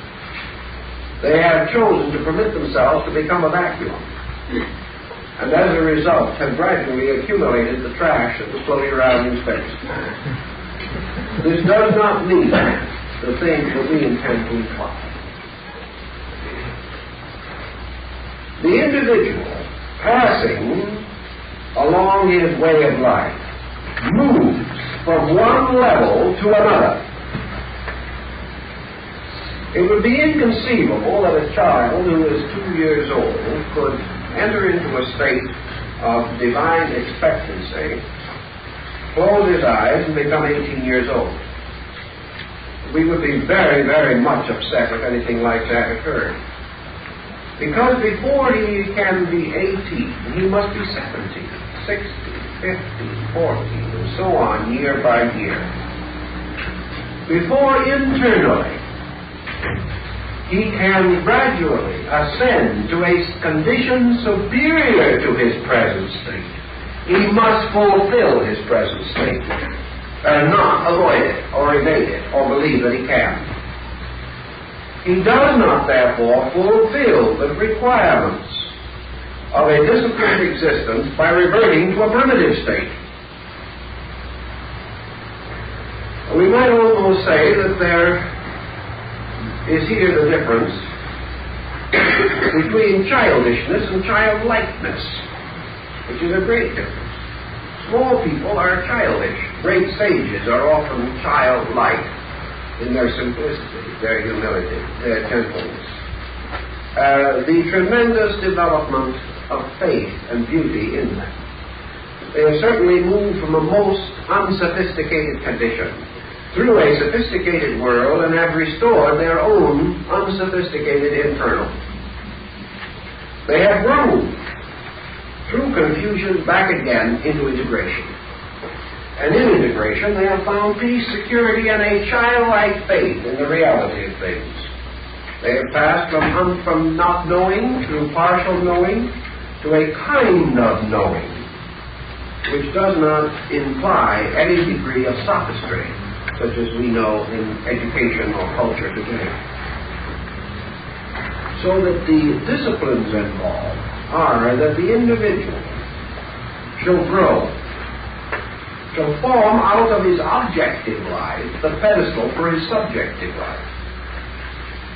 They have chosen to permit themselves to become a vacuum, and as a result have gradually accumulated the trash that was floating around in space. This does not mean the things that we intend to imply. The individual passing along his way of life moves from one level to another. It would be inconceivable that a child who is 2 years old could enter into a state of divine expectancy, close his eyes, and become 18 years old. We would be very, very much upset if anything like that occurred. Because before he can be 18, he must be 17, 16, 15, 14, and so on, year by year. Before internally he can gradually ascend to a condition superior to his present state, he must fulfill his present state and not avoid it or evade it or believe that he can. He does not, therefore, fulfill the requirements of a disciplined existence by reverting to a primitive state. We might almost say that there is here the difference between childishness and childlikeness, which is a great difference. Small people are childish. Great sages are often childlike in their simplicity, their humility, their gentleness. The tremendous development of faith and beauty in them. They have certainly moved from a most unsophisticated condition through a sophisticated world and have restored their own unsophisticated internal. They have grown through confusion back again into integration. And in integration they have found peace, security, and a childlike faith in the reality of things. They have passed from not knowing through partial knowing to a kind of knowing, which does not imply any degree of sophistry, such as we know in education or culture today. So that the disciplines involved are that the individual shall grow, shall form out of his objective life the pedestal for his subjective life.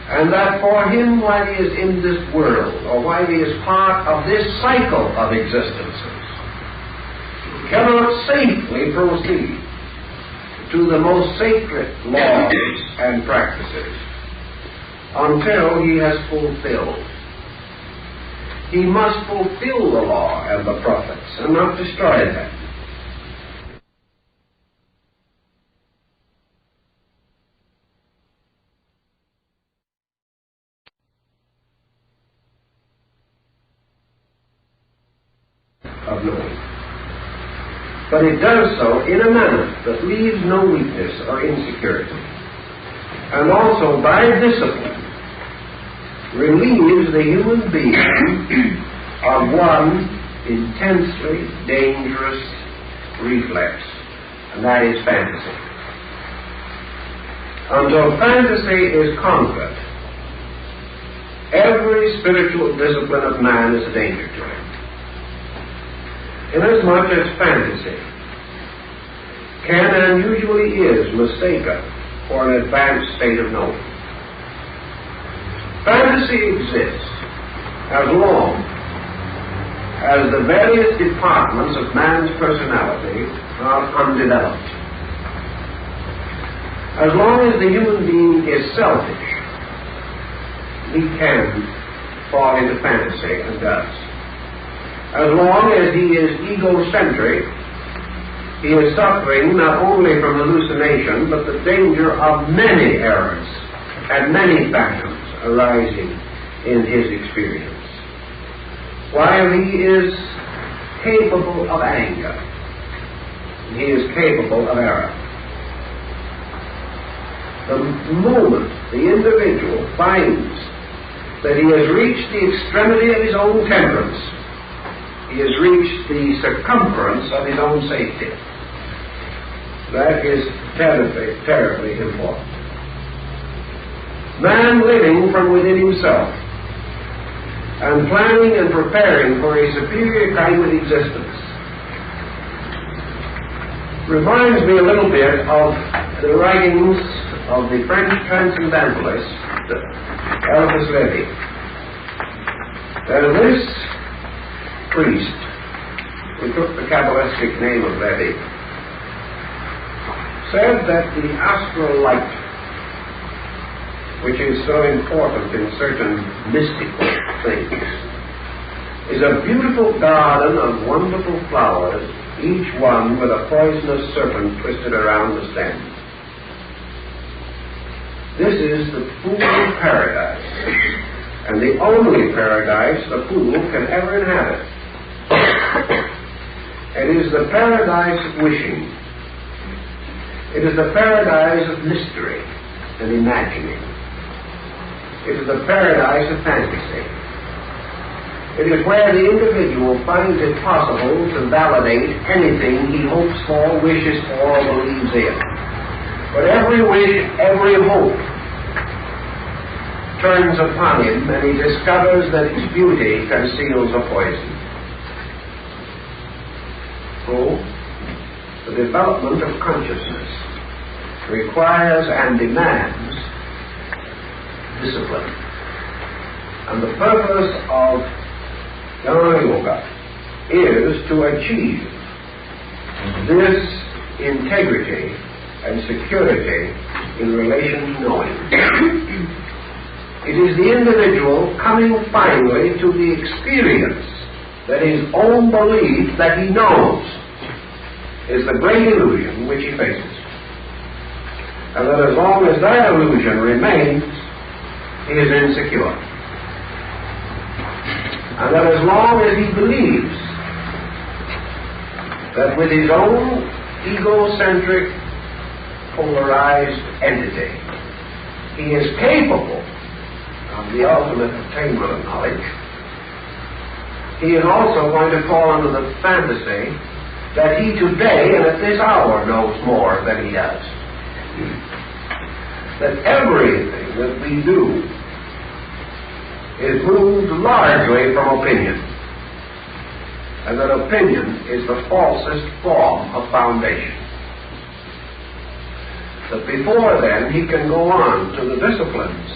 And that for him, while he is in this world, or while he is part of this cycle of existences, cannot safely proceed to the most sacred laws and practices until he has fulfilled. He must fulfill the law and the prophets and not destroy them. Of knowing. But it does so in a manner that leaves no weakness or insecurity, and also by discipline relieves the human being of one intensely dangerous reflex, and that is fantasy. Until fantasy is conquered, every spiritual discipline of man is a danger to him. Inasmuch as fantasy can and usually is mistaken for an advanced state of knowing. Fantasy exists as long as the various departments of man's personality are undeveloped. As long as the human being is selfish, he can fall into fantasy and does. As long as he is egocentric, he is suffering not only from hallucination, but the danger of many errors and many phantoms arising in his experience. While he is capable of anger, he is capable of error. The moment the individual finds that he has reached the extremity of his own temperance, he has reached the circumference of his own safety. That is terribly important. Man living from within himself and planning and preparing for a superior kind of existence reminds me a little bit of the writings of the French transcendentalist Eliphas Levi. This priest, who took the Kabbalistic name of Levi, said that the astral light, which is so important in certain mystical things, is a beautiful garden of wonderful flowers, each one with a poisonous serpent twisted around the stem. This is the fool's paradise, and the only paradise the fool can ever inhabit. It is the paradise of wishing. It is the paradise of mystery and imagining. It is the paradise of fantasy. It is where the individual finds it possible to validate anything he hopes for, wishes for, or believes in. But every wish, every hope turns upon him, and he discovers that its beauty conceals a poison. So, the development of consciousness requires and demands discipline. And the purpose of Jnana Yoga is to achieve this integrity and security in relation to knowing. It is the individual coming finally to the experience that his own belief that he knows is the great illusion which he faces. And that as long as that illusion remains, he is insecure. And that as long as he believes that with his own egocentric, polarized entity, he is capable of the ultimate attainment of knowledge, he is also going to fall under the fantasy that he today and at this hour knows more than he does. That everything that we do is moved largely from opinion, and that opinion is the falsest form of foundation. That before then he can go on to the disciplines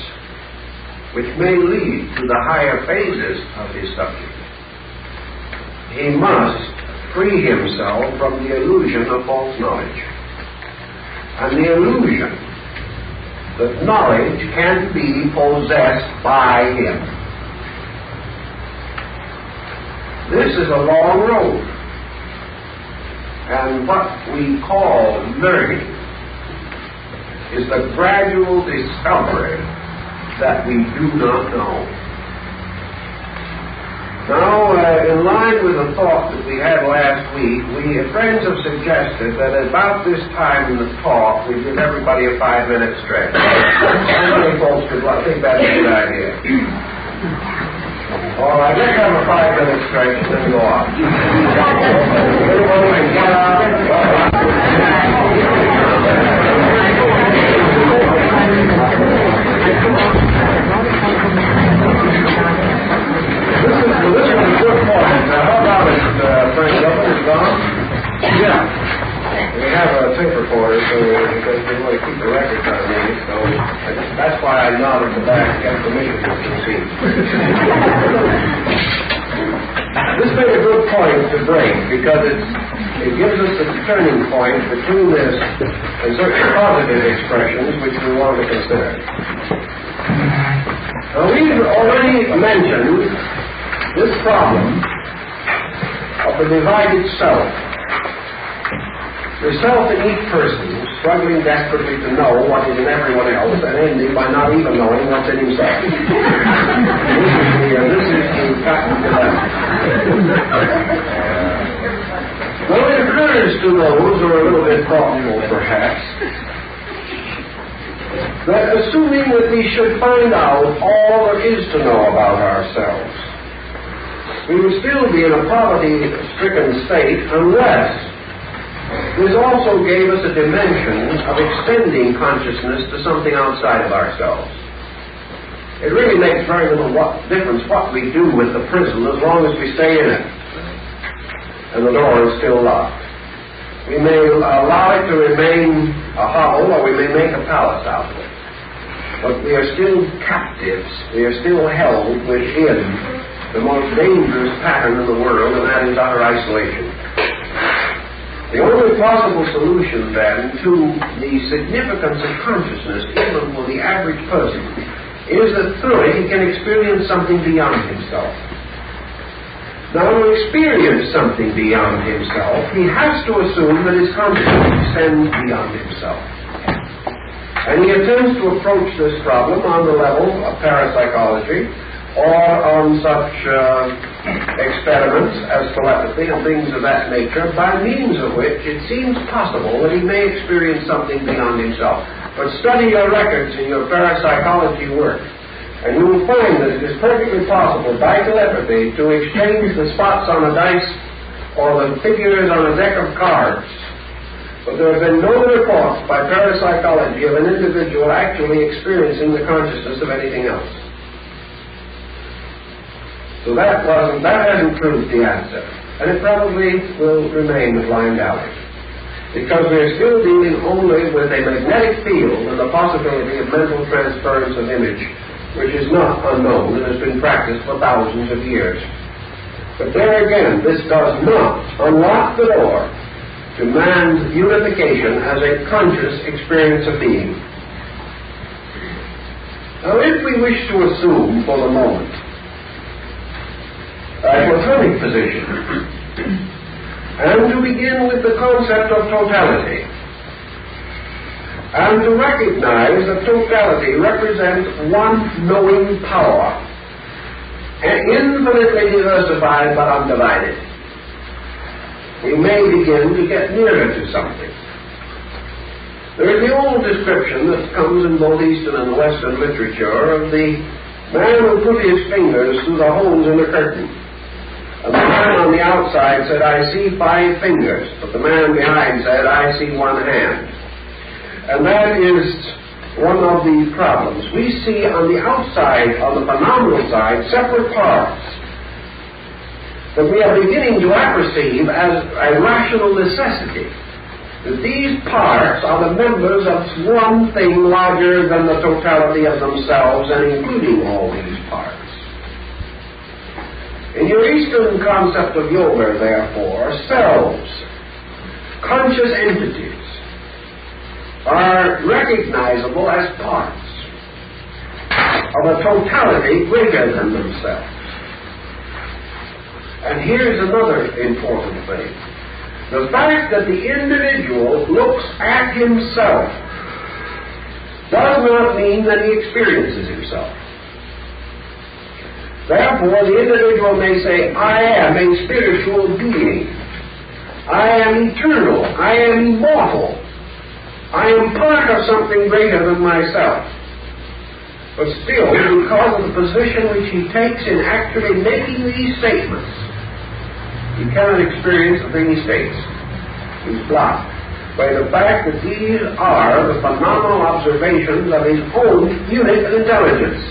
which may lead to the higher phases of his subject. He must free himself from the illusion of false knowledge, and the illusion that knowledge can be possessed by him. This is a long road, and what we call learning is the gradual discovery that we do not know. Now, in line with the thought that we had last week, friends have suggested that about this time in the talk, we give everybody a 5-minute stretch. How many folks would think that's a good idea? All right, let's have a 5-minute stretch and then go on. Everybody can get out. because they want to keep the records on me, so that's why I nodded to that to get permission to proceed. This made a good point to break because it gives us a turning point between this and certain positive expressions which we want to consider. Now, we've already mentioned this problem of the divided self. The self in each person struggling desperately to know what is in everyone else and ending by not even knowing what's in himself. This is the patent dilemma. Well, it occurs to those who are a little bit thoughtful, perhaps, that assuming that we should find out all there is to know about ourselves, we would still be in a poverty-stricken state unless this also gave us a dimension of extending consciousness to something outside of ourselves. It really makes very little difference what we do with the prison as long as we stay in it and the door is still locked. We may allow it to remain a hovel or we may make a palace out of it. But we are still captives. We are still held within the most dangerous pattern in the world, and that is utter isolation. The only possible solution, then, to the significance of consciousness, even for the average person, is that through it he can experience something beyond himself. Now, to experience something beyond himself, he has to assume that his consciousness extends beyond himself. And he attempts to approach this problem on the level of parapsychology or on such experiments as telepathy and things of that nature, by means of which it seems possible that he may experience something beyond himself. But study your records in your parapsychology work, and you will find that it is perfectly possible by telepathy to exchange the spots on a dice or the figures on a deck of cards. But there have been no reports by parapsychology of an individual actually experiencing the consciousness of anything else. So that hasn't proved the answer. And it probably will remain a blind alley. Because we're still dealing only with a magnetic field and the possibility of mental transference of image, which is not unknown and has been practiced for thousands of years. But there again, this does not unlock the door to man's unification as a conscious experience of being. Now, if we wish to assume for the moment a Platonic position, and to begin with the concept of totality, and to recognize that totality represents one knowing power, and infinitely diversified but undivided, we may begin to get nearer to something. There is the old description that comes in both Eastern and Western literature of the man who put his fingers through the holes in the curtain. And the man on the outside said, "I see 5 fingers," but the man behind said, "I see 1 hand." And that is one of the problems. We see on the outside, on the phenomenal side, separate parts that we are beginning to apperceive as a rational necessity. That these parts are the members of one thing larger than the totality of themselves and including all these parts. In your Eastern concept of yoga, therefore, selves, conscious entities, are recognizable as parts of a totality greater than themselves. And here's another important thing. The fact that the individual looks at himself does not mean that he experiences himself. Therefore, the individual may say, "I am a spiritual being. I am eternal. I am immortal. I am part of something greater than myself." But still, because of the position which he takes in actually making these statements, he cannot experience the thing he states. He's blocked by the fact that these are the phenomenal observations of his own unit of intelligence.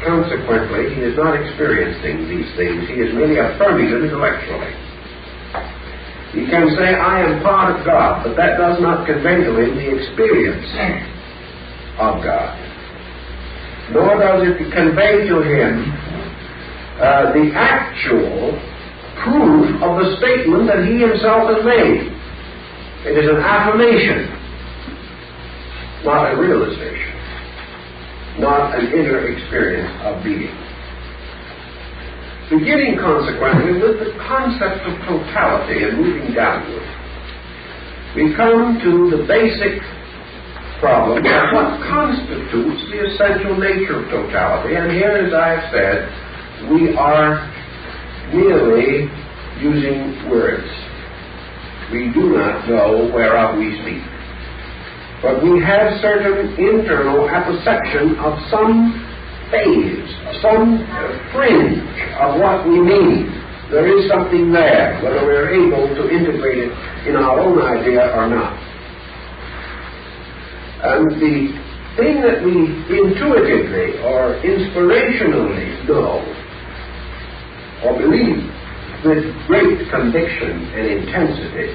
Consequently, he is not experiencing these things. He is merely affirming them intellectually. He can say, I am part of God, but that does not convey to him the experience of God. Nor does it convey to him the actual proof of the statement that he himself has made. It is an affirmation, not a realization, not an inner experience of being. Beginning, consequently, with the concept of totality and moving downward, we come to the basic problem of what constitutes the essential nature of totality. And here, as I have said, we are merely using words. We do not know whereof we speak. But we have certain internal apperception of some phase, some fringe of what we mean. There is something there, whether we're able to integrate it in our own idea or not. And the thing that we intuitively or inspirationally know or believe with great conviction and intensity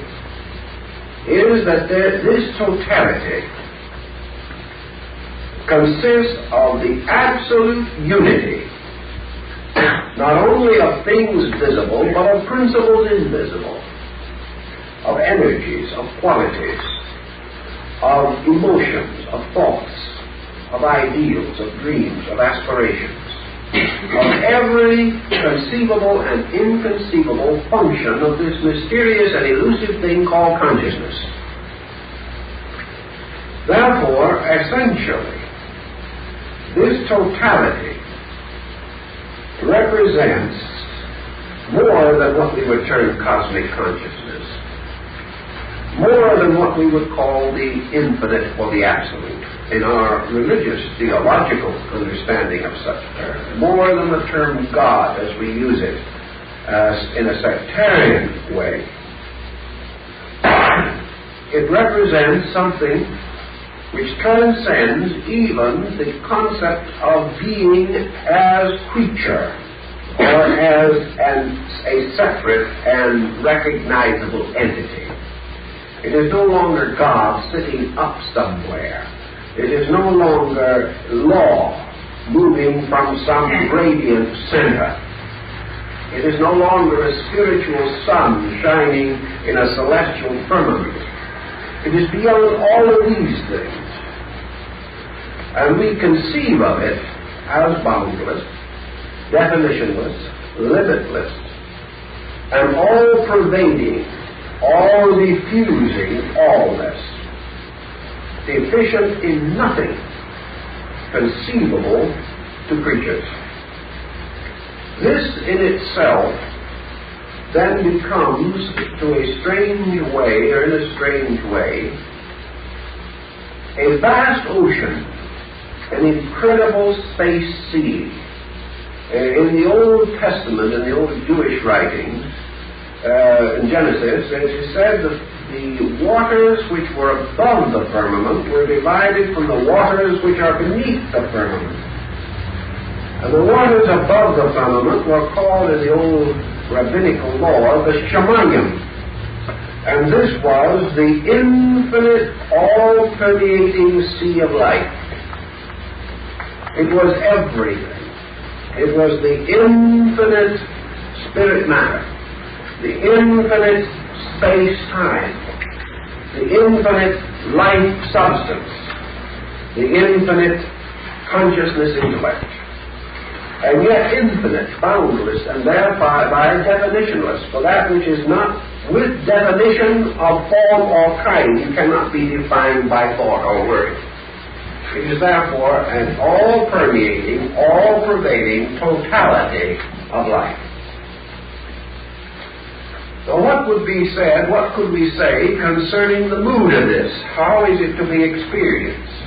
is that this totality consists of the absolute unity, not only of things visible, but of principles invisible, of energies, of qualities, of emotions, of thoughts, of ideals, of dreams, of aspirations, of every conceivable and inconceivable function of this mysterious and elusive thing called consciousness. Therefore, essentially, this totality represents more than what we would term cosmic consciousness, more than what we would call the infinite or the absolute in our religious, theological understanding of such terms, more than the term God as we use it in a sectarian way. It represents something which transcends even the concept of being as creature or as a separate and recognizable entity. It is no longer God sitting up somewhere. It is no longer law moving from some radiant center. It is no longer a spiritual sun shining in a celestial firmament. It is beyond all of these things. And we conceive of it as boundless, definitionless, limitless, and all-pervading, all-diffusing allness, deficient in nothing conceivable to creatures. This in itself then becomes, to a strange way, or in a strange way, a vast ocean, an incredible space sea. In the Old Testament, in the old Jewish writings, in Genesis, it is said that the waters which were above the firmament were divided from the waters which are beneath the firmament. And the waters above the firmament were called in the old rabbinical law the Shemayim. And this was the infinite, all-permeating sea of light. It was everything. It was the infinite spirit matter, the infinite space-time, the infinite life substance, the infinite consciousness intellect, and yet infinite, boundless, and thereby by definitionless. For that which is not with definition of form or kind, you cannot be defined by thought or word. It is therefore an all-permeating, all-pervading totality of life. So what would be said, what could we say concerning the mood of this? How is it to be experienced?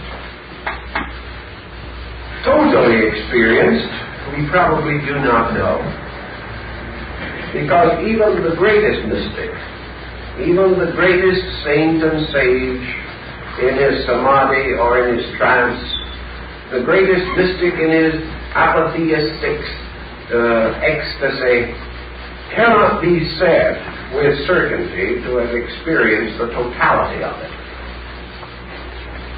Totally experienced, we probably do not know. Because even the greatest mystic, even the greatest saint and sage in his samadhi or in his trance, the greatest mystic in his apatheistic ecstasy, cannot be said with certainty to have experienced the totality of it.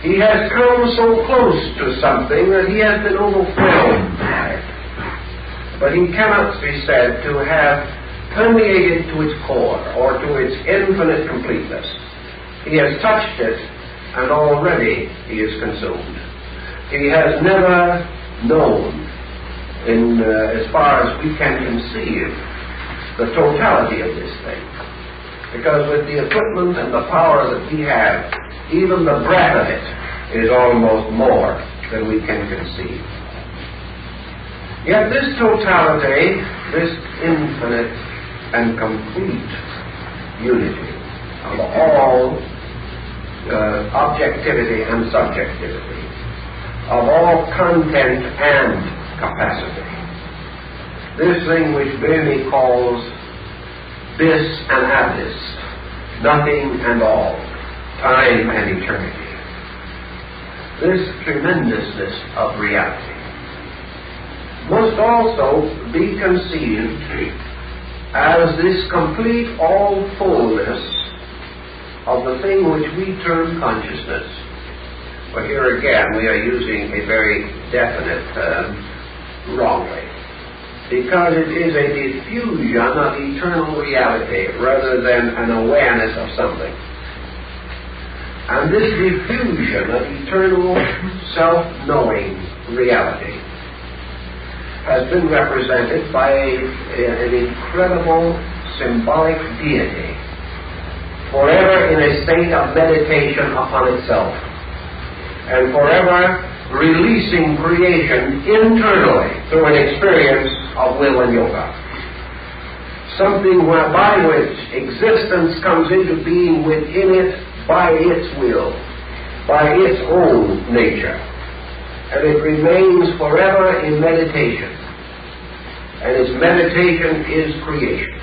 He has come so close to something that he has been overwhelmed by it. But he cannot be said to have permeated to its core or to its infinite completeness. He has touched it, and already he is consumed. He has never known, as far as we can conceive, the totality of this thing. Because with the equipment and the power that we have, even the breath of it is almost more than we can conceive. Yet this totality, this infinite and complete unity of all objectivity and subjectivity, of all content and capacity, this thing which Böhme calls bis and abyss, nothing and all, time and eternity. This tremendousness of reality must also be conceived as this complete all-fullness of the thing which we term consciousness. But here again we are using a very definite term wrongly, because it is a diffusion of eternal reality rather than an awareness of something. And this diffusion of eternal self-knowing reality has been represented by an incredible symbolic deity, forever in a state of meditation upon itself, and forever releasing creation internally through an experience of will and yoga. Something by which existence comes into being within it by its will, by its own nature, and it remains forever in meditation, and its meditation is creation,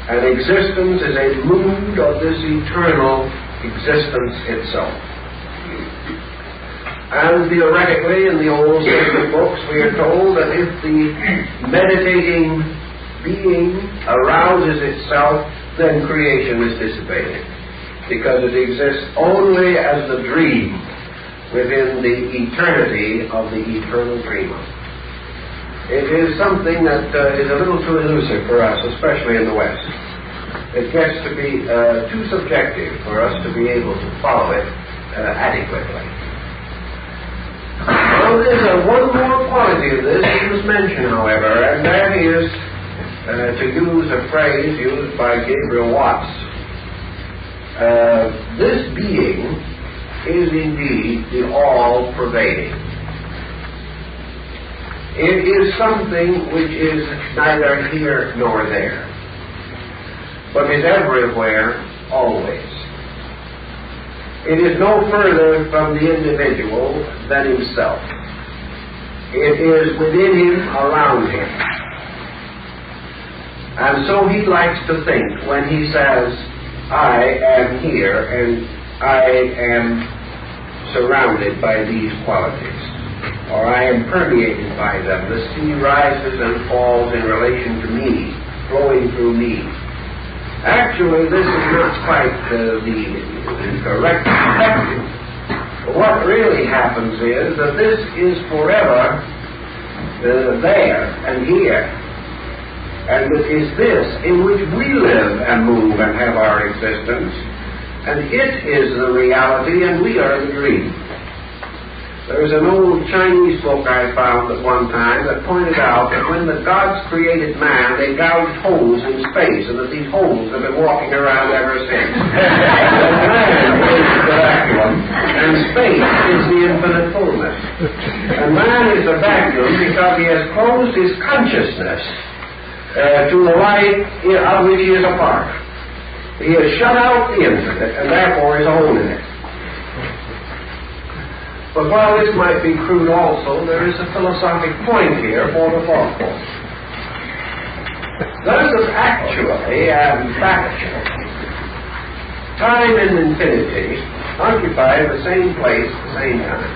and existence is a mood of this eternal existence itself. And theoretically, in the old sacred books, we are told that if the meditating being arouses itself, then creation is dissipated, because it exists only as the dream within the eternity of the eternal dreamer. It is something that is a little too elusive for us, especially in the West. It gets to be too subjective for us to be able to follow it adequately. Well, there's one more quality of this we must mention, however, and that is, to use a phrase used by Gabriel Watts, this being is indeed the all-pervading. It is something which is neither here nor there, but is everywhere, always. It is no further from the individual than himself. It is within him, around him. And so he likes to think when he says, I am here and I am surrounded by these qualities, or I am permeated by them. The sea rises and falls in relation to me, flowing through me. Actually, this is not quite the correct perspective. What really happens is that this is forever there and here. And it is this in which we live and move and have our existence. And it is the reality and we are the dream. There's an old Chinese book I found at one time that pointed out that when the gods created man, they gouged holes in space, and that these holes have been walking around ever since. And man is the vacuum, and space is the infinite fullness. And man is the vacuum because he has closed his consciousness to the light of which he is a part. He has shut out the infinite, and therefore is alone in it. But while this might be crude also, there is a philosophic point here for the thoughtful. Thus, actually and factually, time and infinity occupy the same place at the same time.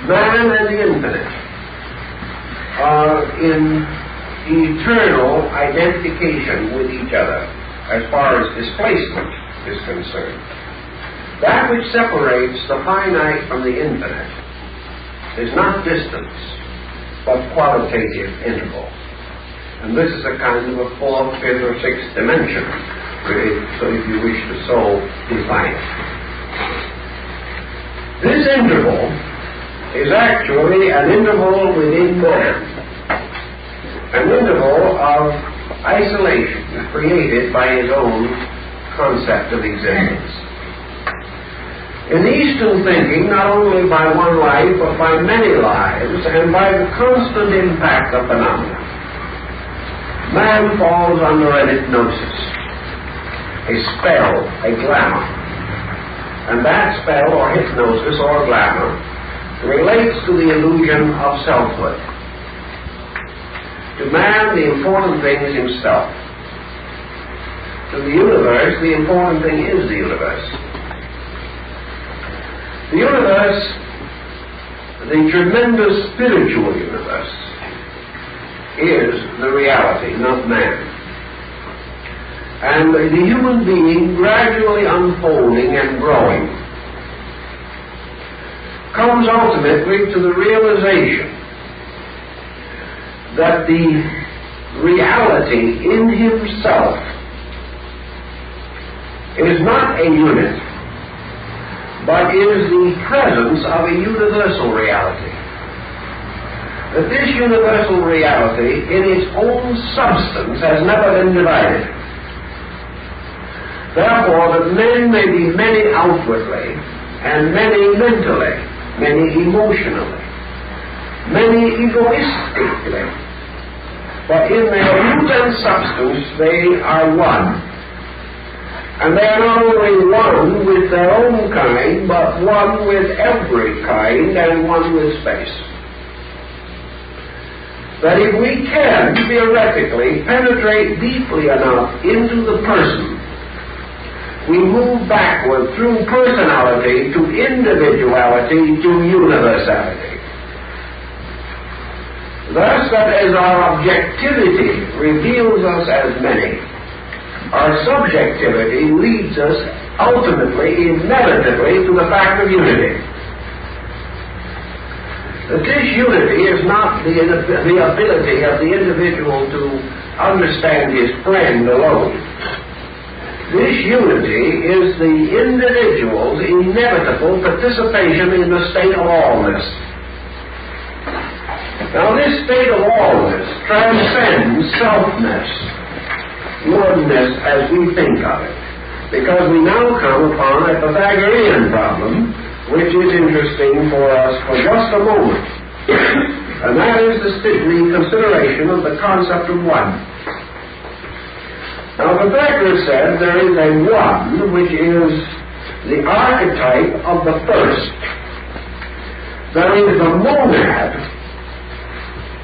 Man and the infinite are in eternal identification with each other as far as displacement is concerned. That which separates the finite from the infinite is not distance, but qualitative interval. And this is a kind of a fourth, fifth, or sixth dimension, really, so if you wish to so define it. This interval is actually an interval within man, an interval of isolation created by his own concept of existence. In Eastern thinking, not only by one life, but by many lives, and by the constant impact of phenomena, man falls under an hypnosis, a spell, a glamour. And that spell, or hypnosis, or glamour, relates to the illusion of selfhood. To man, the important thing is himself. To the universe, the important thing is the universe. The universe, the tremendous spiritual universe, is the reality, not man. And the human being, gradually unfolding and growing, comes ultimately to the realization that the reality in himself is not a unit, but is the presence of a universal reality. That this universal reality, in its own substance, has never been divided. Therefore, that men may be many outwardly, and many mentally, many emotionally, many egoistically, but in their root and substance they are one. And they are not only one with their own kind, but one with every kind and one with space. That if we can, theoretically, penetrate deeply enough into the person, we move backward through personality to individuality to universality. Thus, that as our objectivity reveals us as many, our subjectivity leads us ultimately, inevitably, to the fact of unity. That this unity is not the ability of the individual to understand his friend alone. This unity is the individual's inevitable participation in the state of allness. Now, this state of allness transcends selfness, oneness as we think of it, because we now come upon a Pythagorean problem, which is interesting for us for just a moment, and that is the consideration of the concept of one. Now, Pythagoras said there is a one which is the archetype of the first. There is the monad,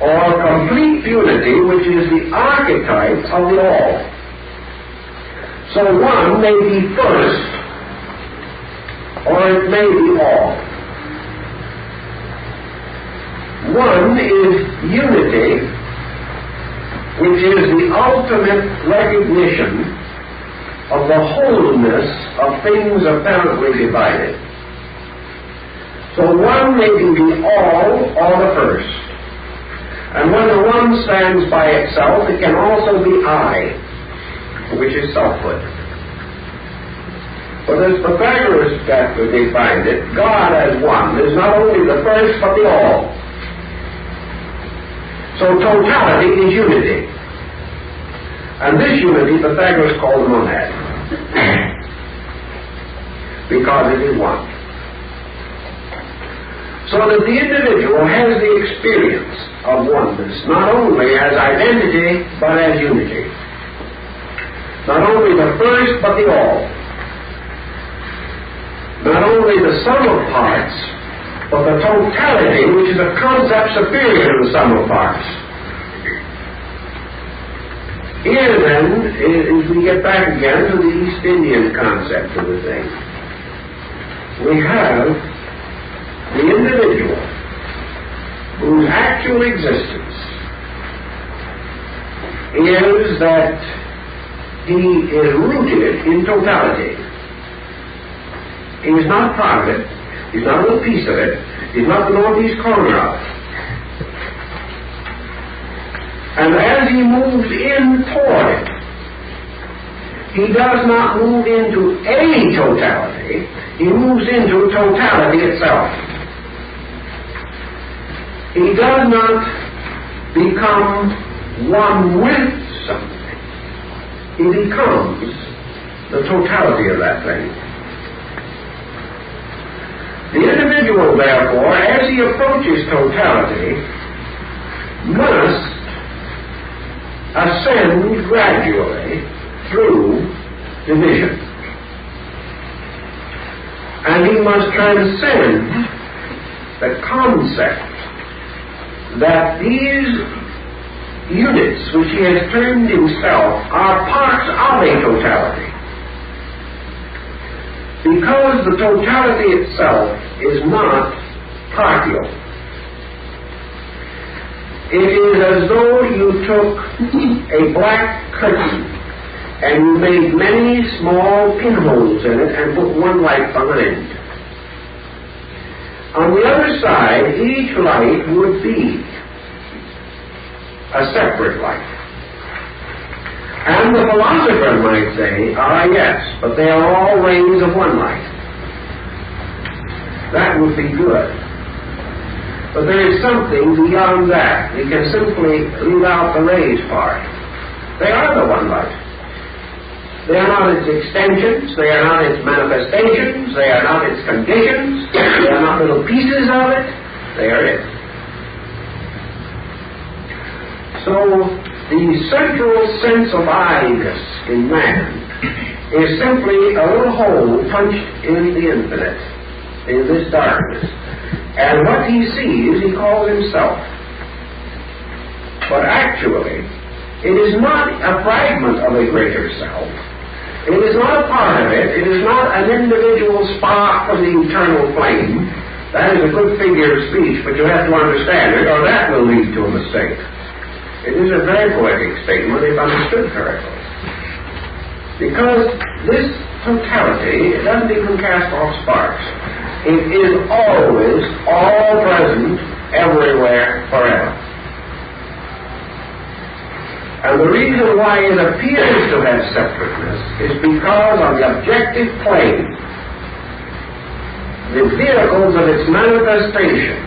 or complete unity, which is the archetype of the all. So one may be first, or it may be all. One is unity, which is the ultimate recognition of the wholeness of things apparently divided. So one may be the all or the first. And when the one stands by itself, it can also be I, which is selfhood. But as Pythagoras defined it, God as one is not only the first, but the all. So totality is unity. And this unity Pythagoras called the monad, because it is one. So that the individual has the experience of oneness, not only as identity, but as unity. Not only the first, but the all. Not only the sum of parts, but the totality, which is a concept superior to the sum of parts. Here then, as we get back again to the East Indian concept of the thing, we have the individual whose actual existence is that he is rooted in totality. He is not part of it. He's not a little piece of it. He's not the northeast corner of it. And as he moves in toward it, he does not move into a totality. He moves into totality itself. He does not become one with something. He becomes the totality of that thing. The individual, therefore, as he approaches totality, must ascend gradually through division. And he must transcend the concept that these units which he has termed himself are parts of a totality. Because the totality itself is not partial. It is as though you took a black curtain and you made many small pinholes in it and put one light behind. On the other side, each light would be a separate light. And the philosopher might say, yes, but they are all rays of one light. That would be good. But there is something beyond that. We can simply leave out the rays part. They are the one light. They are not its extensions. They are not its manifestations. They are not its conditions. They are not little pieces of it. They are it. So the central sense of I-ness in man is simply a little hole punched in the infinite, in this darkness. And what he sees, he calls himself. But actually, it is not a fragment of a greater self. It is not a part of it. It is not an individual spark of the eternal flame. That is a good figure of speech, but you have to understand it, or that will lead to a mistake. It is a very poetic statement if understood correctly. Because this totality doesn't even cast off sparks. It is always all present, everywhere, forever. And the reason why it appears to have separateness is because on the objective plane, the vehicles of its manifestation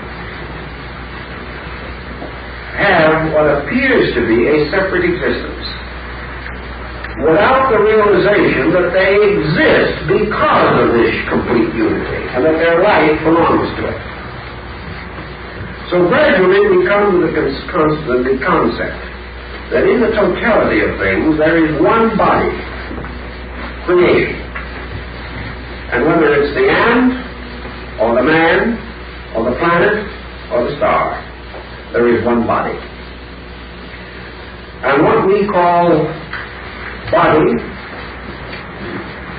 have what appears to be a separate existence, without the realization that they exist because of this complete unity, and that their life belongs to it. So gradually we come to the concept that in the totality of things there is one body, creation. And whether it's the ant, or the man, or the planet, or the star, there is one body. And what we call body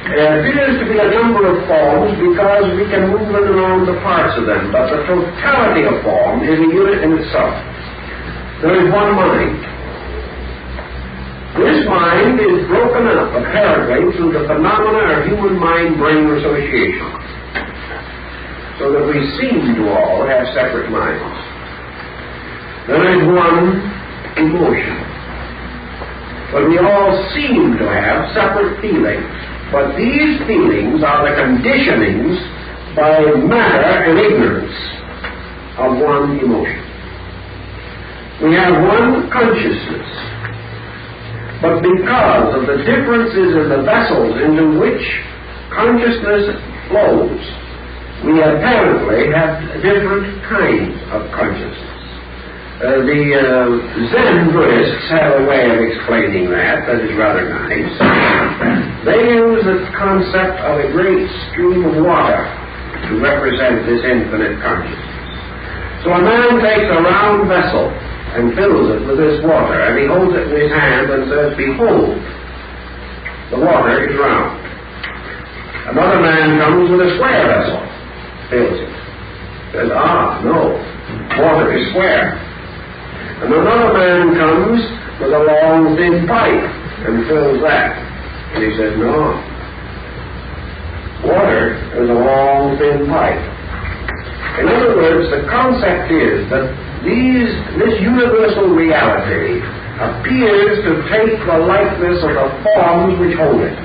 appears to be a number of forms because we can move in and around the parts of them, but the totality of form is a unit in itself. There is one mind. This mind is broken up, apparently, through the phenomena of human mind-brain association, so that we seem to all have separate minds. There is one emotion, but we all seem to have separate feelings. But these feelings are the conditionings by matter and ignorance of one emotion. We have one consciousness, but because of the differences in the vessels into which consciousness flows, we apparently have different kinds of consciousness. The Zen Buddhists have a way of explaining that is rather nice. They use the concept of a great stream of water to represent this infinite consciousness. So a man takes a round vessel and fills it with this water, and he holds it in his hand and says, "Behold, the water is round." Another man comes with a square vessel, fills it, says, "Ah, no, water is square." And another man comes with a long, thin pipe and fills that. And he says, no. Water is a long, thin pipe. In other words, the concept is that this universal reality appears to take the likeness of the forms which hold it.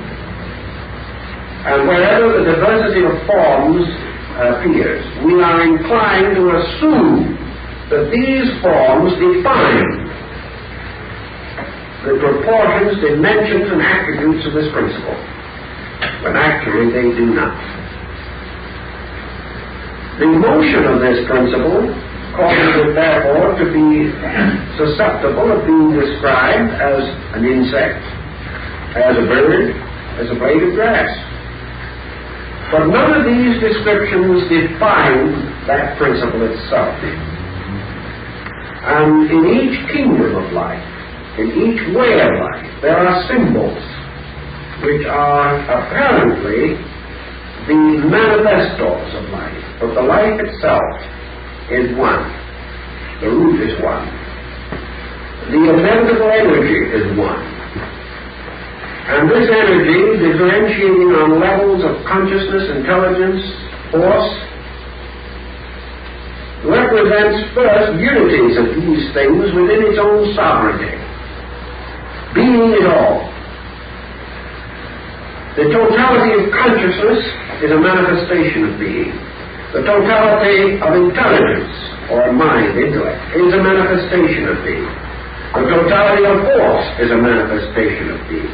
And wherever the diversity of forms appears, we are inclined to assume that these forms define the proportions, dimensions, and attributes of this principle, when actually they do not. The motion of this principle causes it therefore to be susceptible of being described as an insect, as a bird, as a blade of grass. But none of these descriptions define that principle itself. And in each kingdom of life, in each way of life, there are symbols which are apparently the manifestos of life. But the life itself is one. The root is one. The inevitable energy is one. And this energy, differentiating on levels of consciousness, intelligence, force, represents first unities of these things within its own sovereignty. Being is all. The totality of consciousness is a manifestation of being. The totality of intelligence, or mind, intellect, is a manifestation of being. The totality of force is a manifestation of being.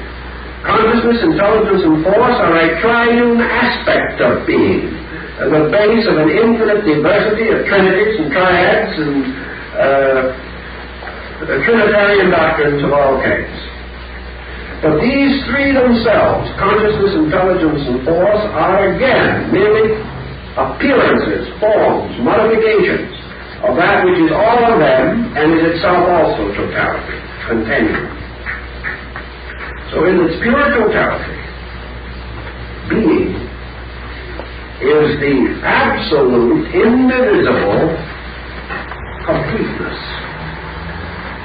Consciousness, intelligence, and force are a triune aspect of being, the base of an infinite diversity of trinities and triads and the Trinitarian doctrines of all kinds. But these three themselves, consciousness, intelligence, and force, are again merely appearances, forms, modifications of that which is all of them and is itself also totality, continuum. So in its pure totality, being is the absolute, indivisible completeness,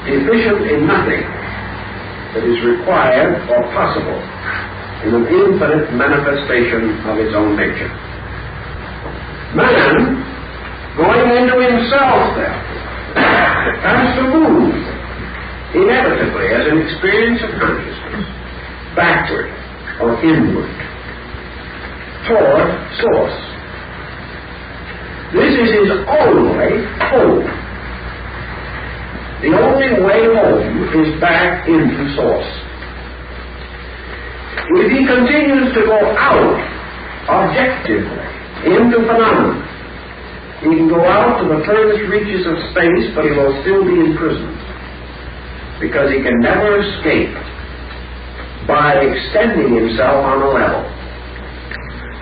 deficient in nothing, that is required or possible in an infinite manifestation of its own nature. Man, going into himself then, has to move inevitably as an experience of consciousness, backward or inward, toward source. This is his only home. The only way home is back into source. If he continues to go out objectively into phenomena, he can go out to the furthest reaches of space, but he will still be imprisoned, because he can never escape by extending himself on a level.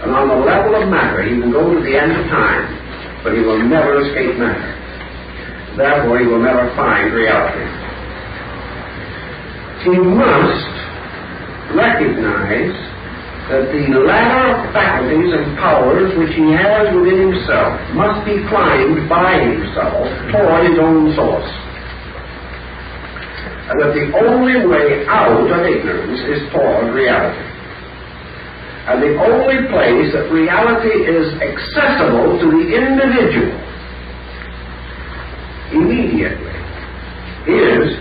And on the level of matter, he can go to the end of time, but he will never escape matter. Therefore, he will never find reality. He must recognize that the ladder of faculties and powers which he has within himself must be climbed by himself toward his own source. And that the only way out of ignorance is toward reality. And the only place that reality is accessible to the individual immediately is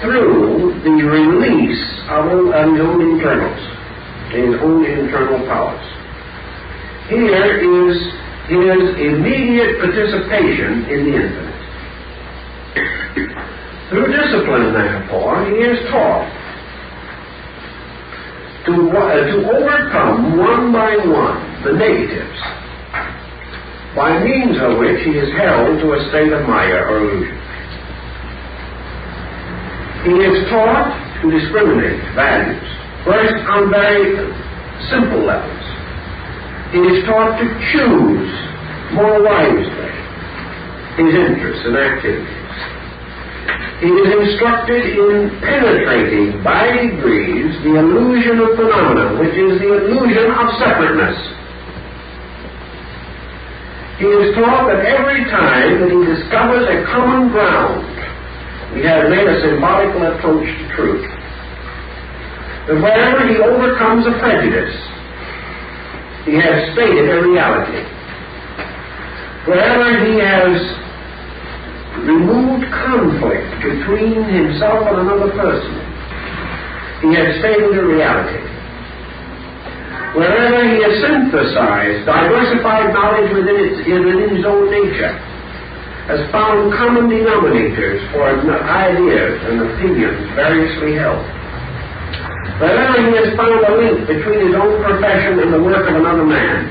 through the release of his own internals, his own internal powers. Here is his immediate participation in the infinite. Through discipline, therefore, he is taught to overcome one by one the negatives, by means of which he is held to a state of maya or illusion. He is taught to discriminate values, first on very simple levels. He is taught to choose more wisely his interests and activities. He is instructed in penetrating by degrees the illusion of phenomena, which is the illusion of separateness. He is taught that every time that he discovers a common ground He has made a symbolical approach to truth. But wherever he overcomes a prejudice, he has stated a reality. Wherever he has removed conflict between himself and another person, he has stated a reality. Wherever he has synthesized diversified knowledge within his own nature, has found common denominators for ideas and opinions variously held. Wherever he has found a link between his own profession and the work of another man,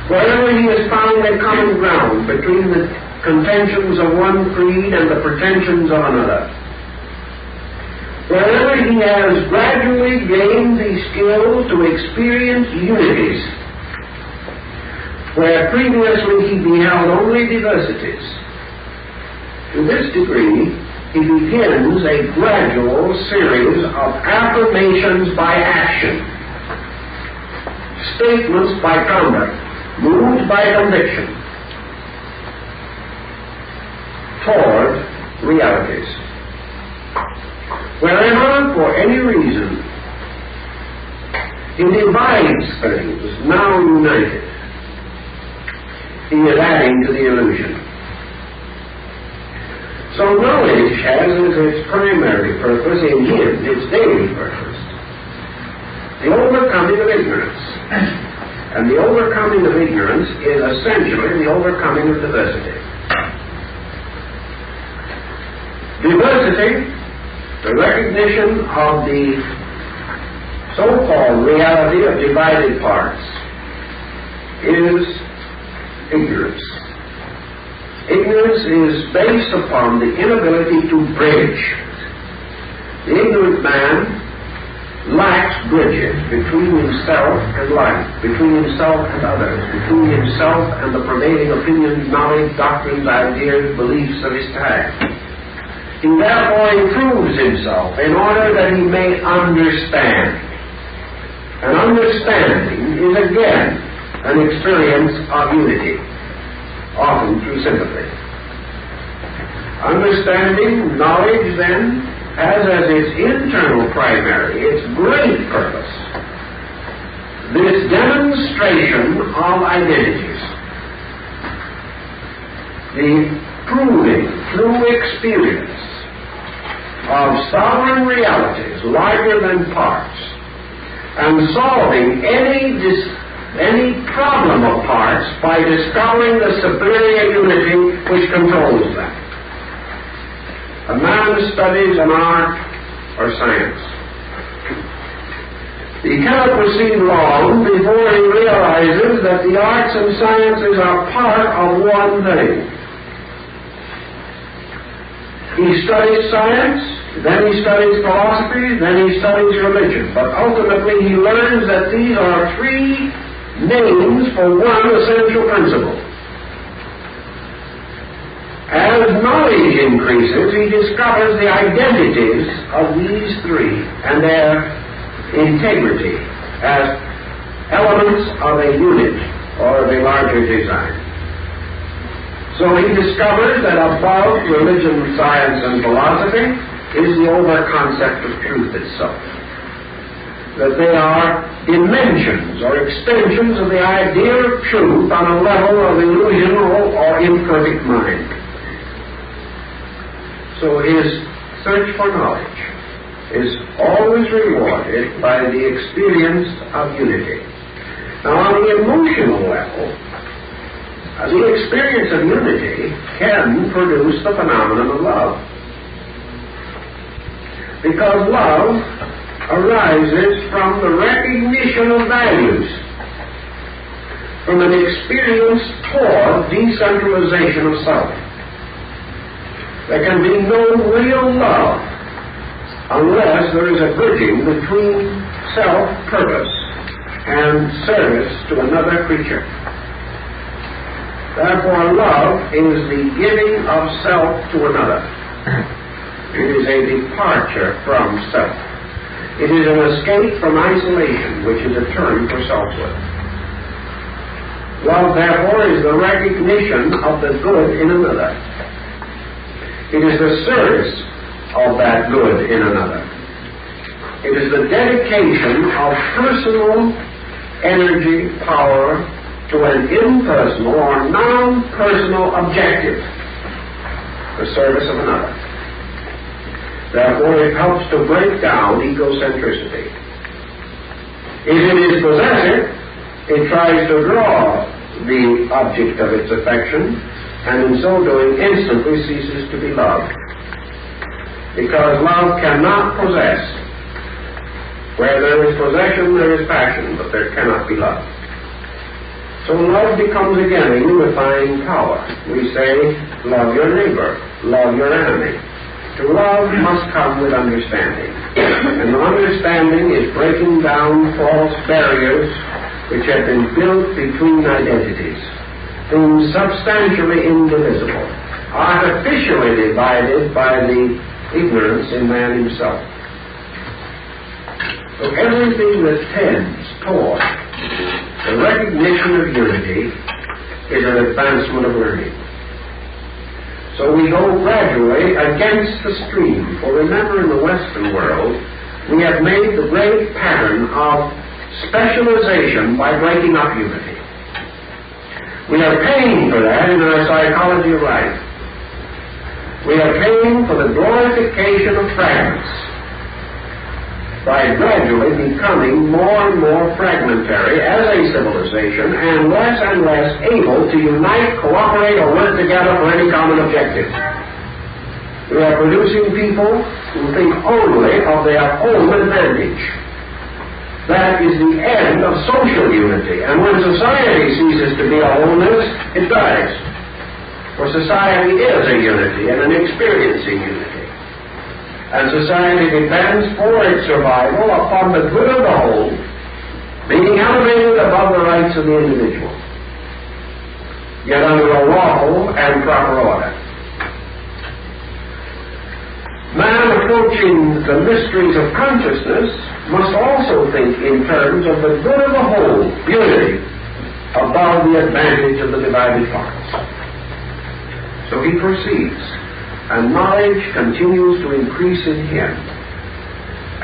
wherever he has found a common ground between the contentions of one creed and the pretensions of another, wherever he has gradually gained the skill to experience unities, where previously he beheld only diversities, to this degree he begins a gradual series of affirmations by action, statements by conduct, moved by conviction, toward realities. Wherever, for any reason, he divides things now united, he is adding to the illusion. So knowledge has as its primary purpose in him, its daily purpose, the overcoming of ignorance. And the overcoming of ignorance is essentially the overcoming of diversity. Diversity, the recognition of the so-called reality of divided parts, is ignorance. Ignorance is based upon the inability to bridge. The ignorant man lacks bridges between himself and life, between himself and others, between himself and the prevailing opinions, knowledge, doctrines, ideas, beliefs of his time. He therefore improves himself in order that he may understand. And understanding is again an experience of unity, often through sympathy. Understanding, knowledge, then, has as its internal primary, its great purpose, this demonstration of identities, the proving through experience of sovereign realities larger than parts, and solving any problem of parts by discovering the superior unity which controls them. A man studies an art or science. He cannot proceed long before he realizes that the arts and sciences are part of one thing. He studies science, then he studies philosophy, then he studies religion. But ultimately he learns that these are three names for one essential principle. As knowledge increases, he discovers the identities of these three and their integrity as elements of a unit or of a larger design. So he discovers that above religion, science, and philosophy is the over-concept of truth itself. That they are dimensions or extensions of the idea of truth on a level of illusional or imperfect mind. So his search for knowledge is always rewarded by the experience of unity. Now, on the emotional level, the experience of unity can produce the phenomenon of love. Because love arises from the recognition of values, from an experience toward decentralization of self. There can be no real love unless there is a bridging between self-purpose and service to another creature. Therefore, love is the giving of self to another. It is a departure from self. It is an escape from isolation, which is a term for selfhood. Love, therefore, is the recognition of the good in another. It is the service of that good in another. It is the dedication of personal energy, power, to an impersonal or non-personal objective, the service of another. Therefore, it helps to break down egocentricity. If it is possessive, it tries to draw the object of its affection, and in so doing instantly ceases to be loved. Because love cannot possess. Where there is possession, there is passion, but there cannot be love. So love becomes again a unifying power. We say, love your neighbor, love your enemy. To love must come with understanding. And understanding is breaking down false barriers which have been built between identities, things substantially indivisible, artificially divided by the ignorance in man himself. So everything that tends toward the recognition of unity is an advancement of learning. So we go gradually against the stream. For remember, in the Western world, we have made the great pattern of specialization by breaking up unity. We are paying for that in our psychology of life. We are paying for the glorification of fragments by gradually becoming more and more fragmentary as a civilization and less able to unite, cooperate, or work together for any common objective. We are producing people who think only of their own advantage. That is the end of social unity. And when society ceases to be a wholeness, it dies. For society is a unity and an experiencing unity. And society depends for its survival upon the good of the whole being elevated above the rights of the individual, yet under a lawful and proper order. Man approaching the mysteries of consciousness must also think in terms of the good of the whole, unity, above the advantage of the divided parts. So he proceeds, and knowledge continues to increase in him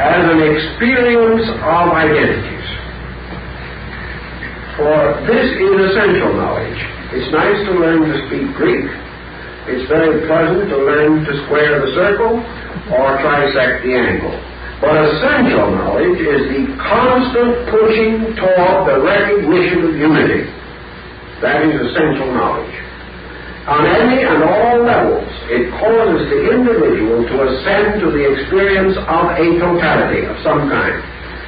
as an experience of identities. For this is essential knowledge. It's nice to learn to speak Greek. It's very pleasant to learn to square the circle or trisect the angle. But essential knowledge is the constant pushing toward the recognition of unity. That is essential knowledge. On any and all levels, it causes the individual to ascend to the experience of a totality of some kind.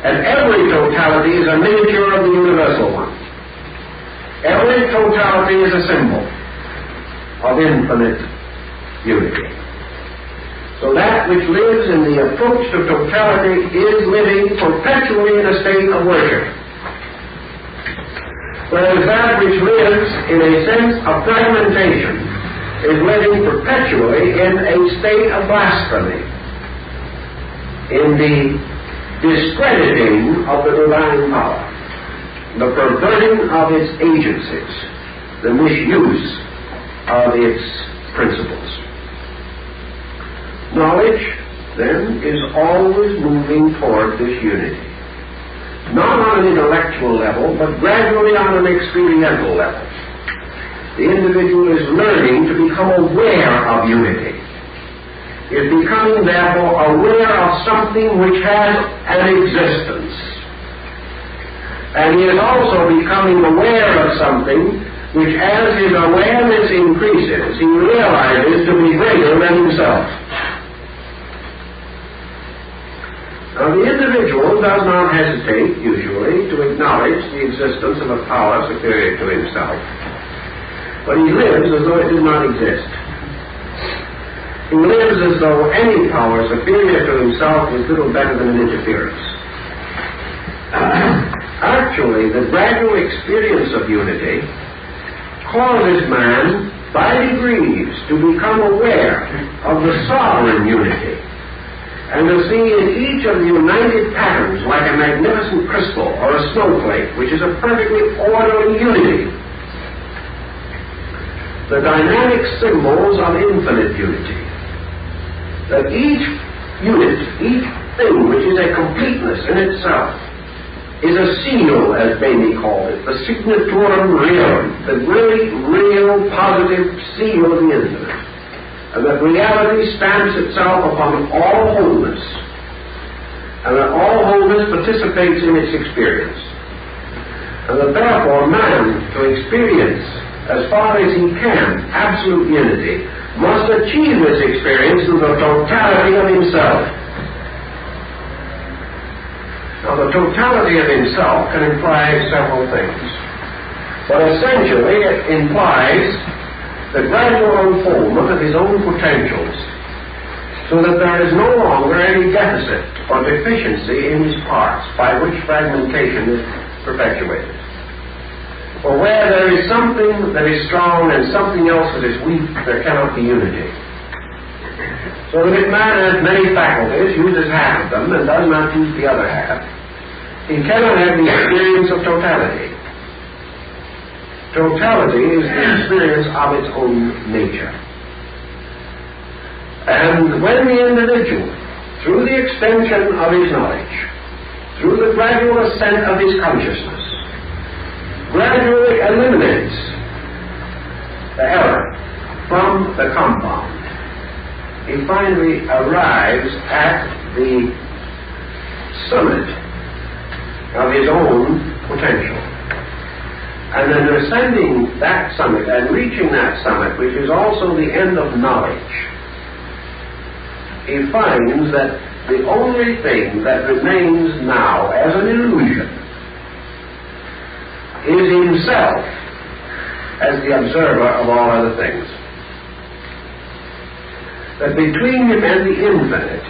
And every totality is a miniature of the universal one. Every totality is a symbol of infinite unity. So that which lives in the approach to totality is living perpetually in a state of worship. Whereas that which lives in a sense of fragmentation is living perpetually in a state of blasphemy, in the discrediting of the divine power, the perverting of its agencies, the misuse of its principles. Knowledge, then, is always moving toward this unity. Not on an intellectual level, but gradually on an experiential level. The individual is learning to become aware of unity. Is becoming, therefore, aware of something which has an existence. And he is also becoming aware of something which, as his awareness increases, he realizes to be greater than himself. Now, the individual does not hesitate, usually, to acknowledge the existence of a power superior to himself. But he lives as though it did not exist. He lives as though any power superior to himself was little better than an interference. Actually, the gradual experience of unity causes man, by degrees, to become aware of the sovereign unity, and to see in each of the united patterns like a magnificent crystal or a snowflake, which is a perfectly orderly unity, the dynamic symbols of infinite unity. that each unit, each thing which is a completeness in itself, is a seal, as Bailey called it, the signaturum rerum, the great, real, positive seal of the infinite. And that reality stamps itself upon all wholeness, and that all wholeness participates in its experience. And that therefore man, to experience, as far as he can, absolute unity, must achieve this experience through the totality of himself. Now, the totality of himself can imply several things. But essentially, it implies the gradual unfoldment of his own potentials, so that there is no longer any deficit or deficiency in his parts by which fragmentation is perpetuated. For where there is something that is strong and something else that is weak, there cannot be unity. So that if man has many faculties, uses half of them, and does not use the other half, he cannot have the experience of totality. Totality is the experience of its own nature. And when the individual, through the extension of his knowledge, through the gradual ascent of his consciousness, gradually eliminates the error from the compound, he finally arrives at the summit of his own potential. And then ascending that summit and reaching that summit, which is also the end of knowledge, he finds that the only thing that remains now as an illusion is himself as the observer of all other things. That between him and the infinite,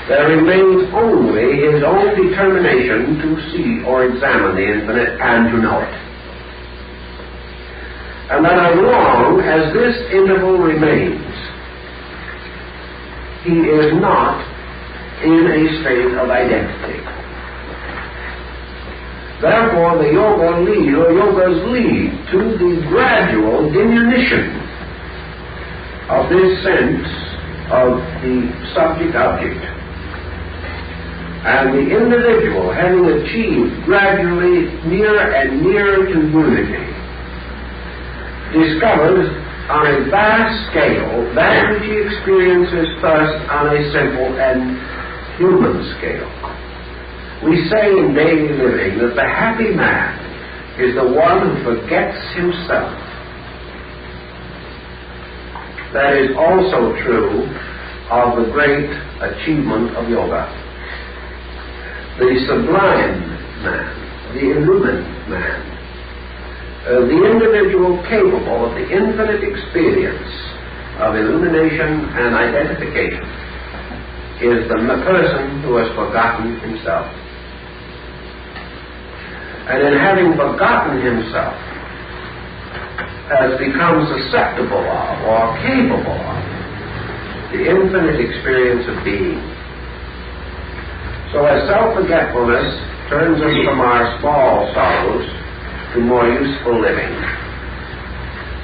there remains only his own determination to see or examine the infinite and to know it. And that as long as this interval remains, he is not in a state of identity. Therefore, the yogas lead to the gradual diminution of this sense of the subject-object. And the individual, having achieved gradually nearer and nearer to unity, discovers on a vast scale that which he experiences first on a simple and human scale. We say in daily living that the happy man is the one who forgets himself. That is also true of the great achievement of yoga. The sublime man, the illumined man, the individual capable of the infinite experience of illumination and identification, is the person who has forgotten himself. And in having forgotten himself, has become susceptible of or capable of the infinite experience of being. So as self-forgetfulness turns us from our small sorrows to more useful living,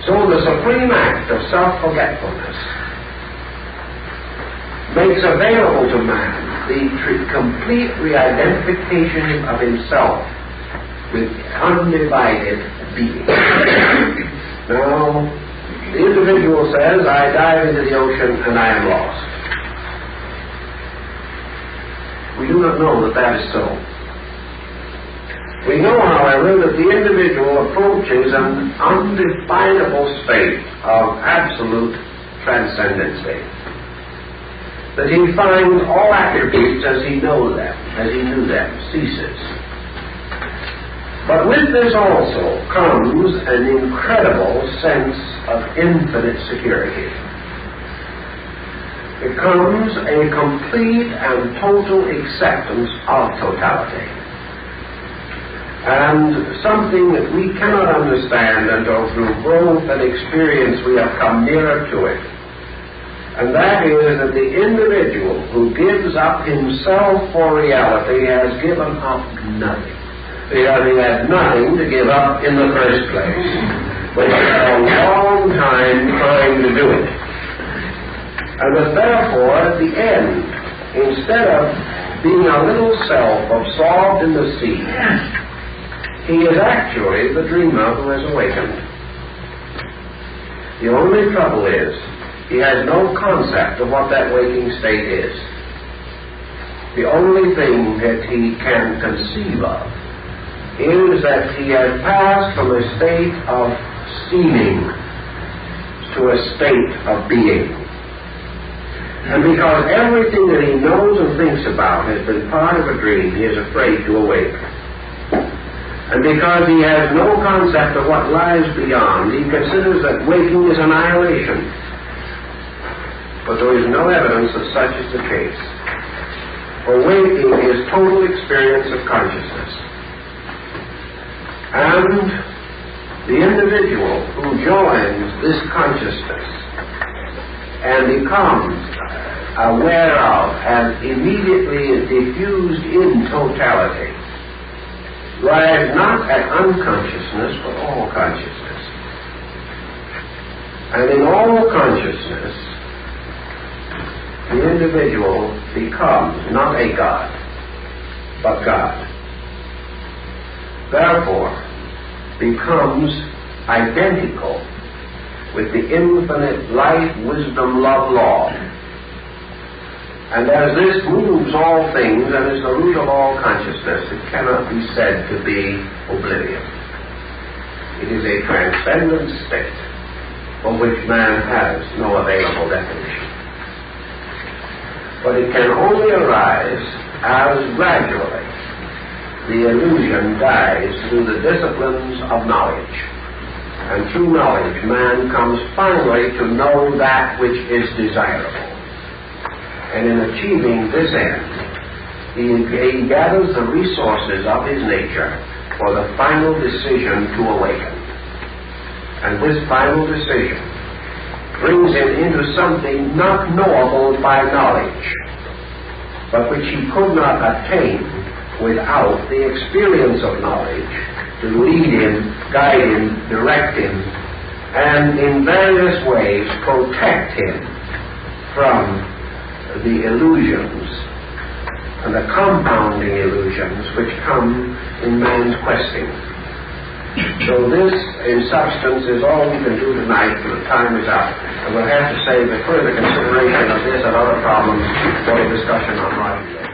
so the supreme act of self-forgetfulness makes available to man the complete re-identification of himself with undivided being. Now, the individual says, I dive into the ocean and I am lost. We do not know that that is so. We know, however, that the individual approaches an undefinable state of absolute transcendency. That he finds all attributes as he knows them, as he knew them, ceases. But with this also comes an incredible sense of infinite security. It comes a complete and total acceptance of totality. And something that we cannot understand until through growth and experience we have come nearer to it. And that is that the individual who gives up himself for reality has given up nothing. Because he had nothing to give up in the first place. But he had a long time trying to do it. And that therefore, at the end, instead of being a little self absorbed in the sea, he is actually the dreamer who has awakened. The only trouble is, he has no concept of what that waking state is. The only thing that he can conceive of is that he has passed from a state of seeming to a state of being. And because everything that he knows and thinks about has been part of a dream, he is afraid to awake. And because he has no concept of what lies beyond, he considers that waking is annihilation. But there is no evidence that such is the case. For waking is total experience of consciousness. And the individual who joins this consciousness and becomes aware of and immediately diffused in totality lies not at unconsciousness but all consciousness. And in all consciousness the individual becomes not a God but God. Therefore becomes identical with the infinite life, wisdom, love, law. And as this moves all things and is the root of all consciousness, it cannot be said to be oblivion. It is a transcendent state for which man has no available definition. But it can only arise as gradually the illusion dies through the disciplines of knowledge. And through knowledge, man comes finally to know that which is desirable. And in achieving this end, he gathers the resources of his nature for the final decision to awaken. And this final decision brings him into something not knowable by knowledge, but which he could not attain without the experience of knowledge to lead him, guide him, direct him, and in various ways protect him from the illusions and the compounding illusions which come in man's questing. So this, in substance, is all we can do tonight, for the time is up. And we'll have to save the further consideration of this and other problems for a discussion on writing.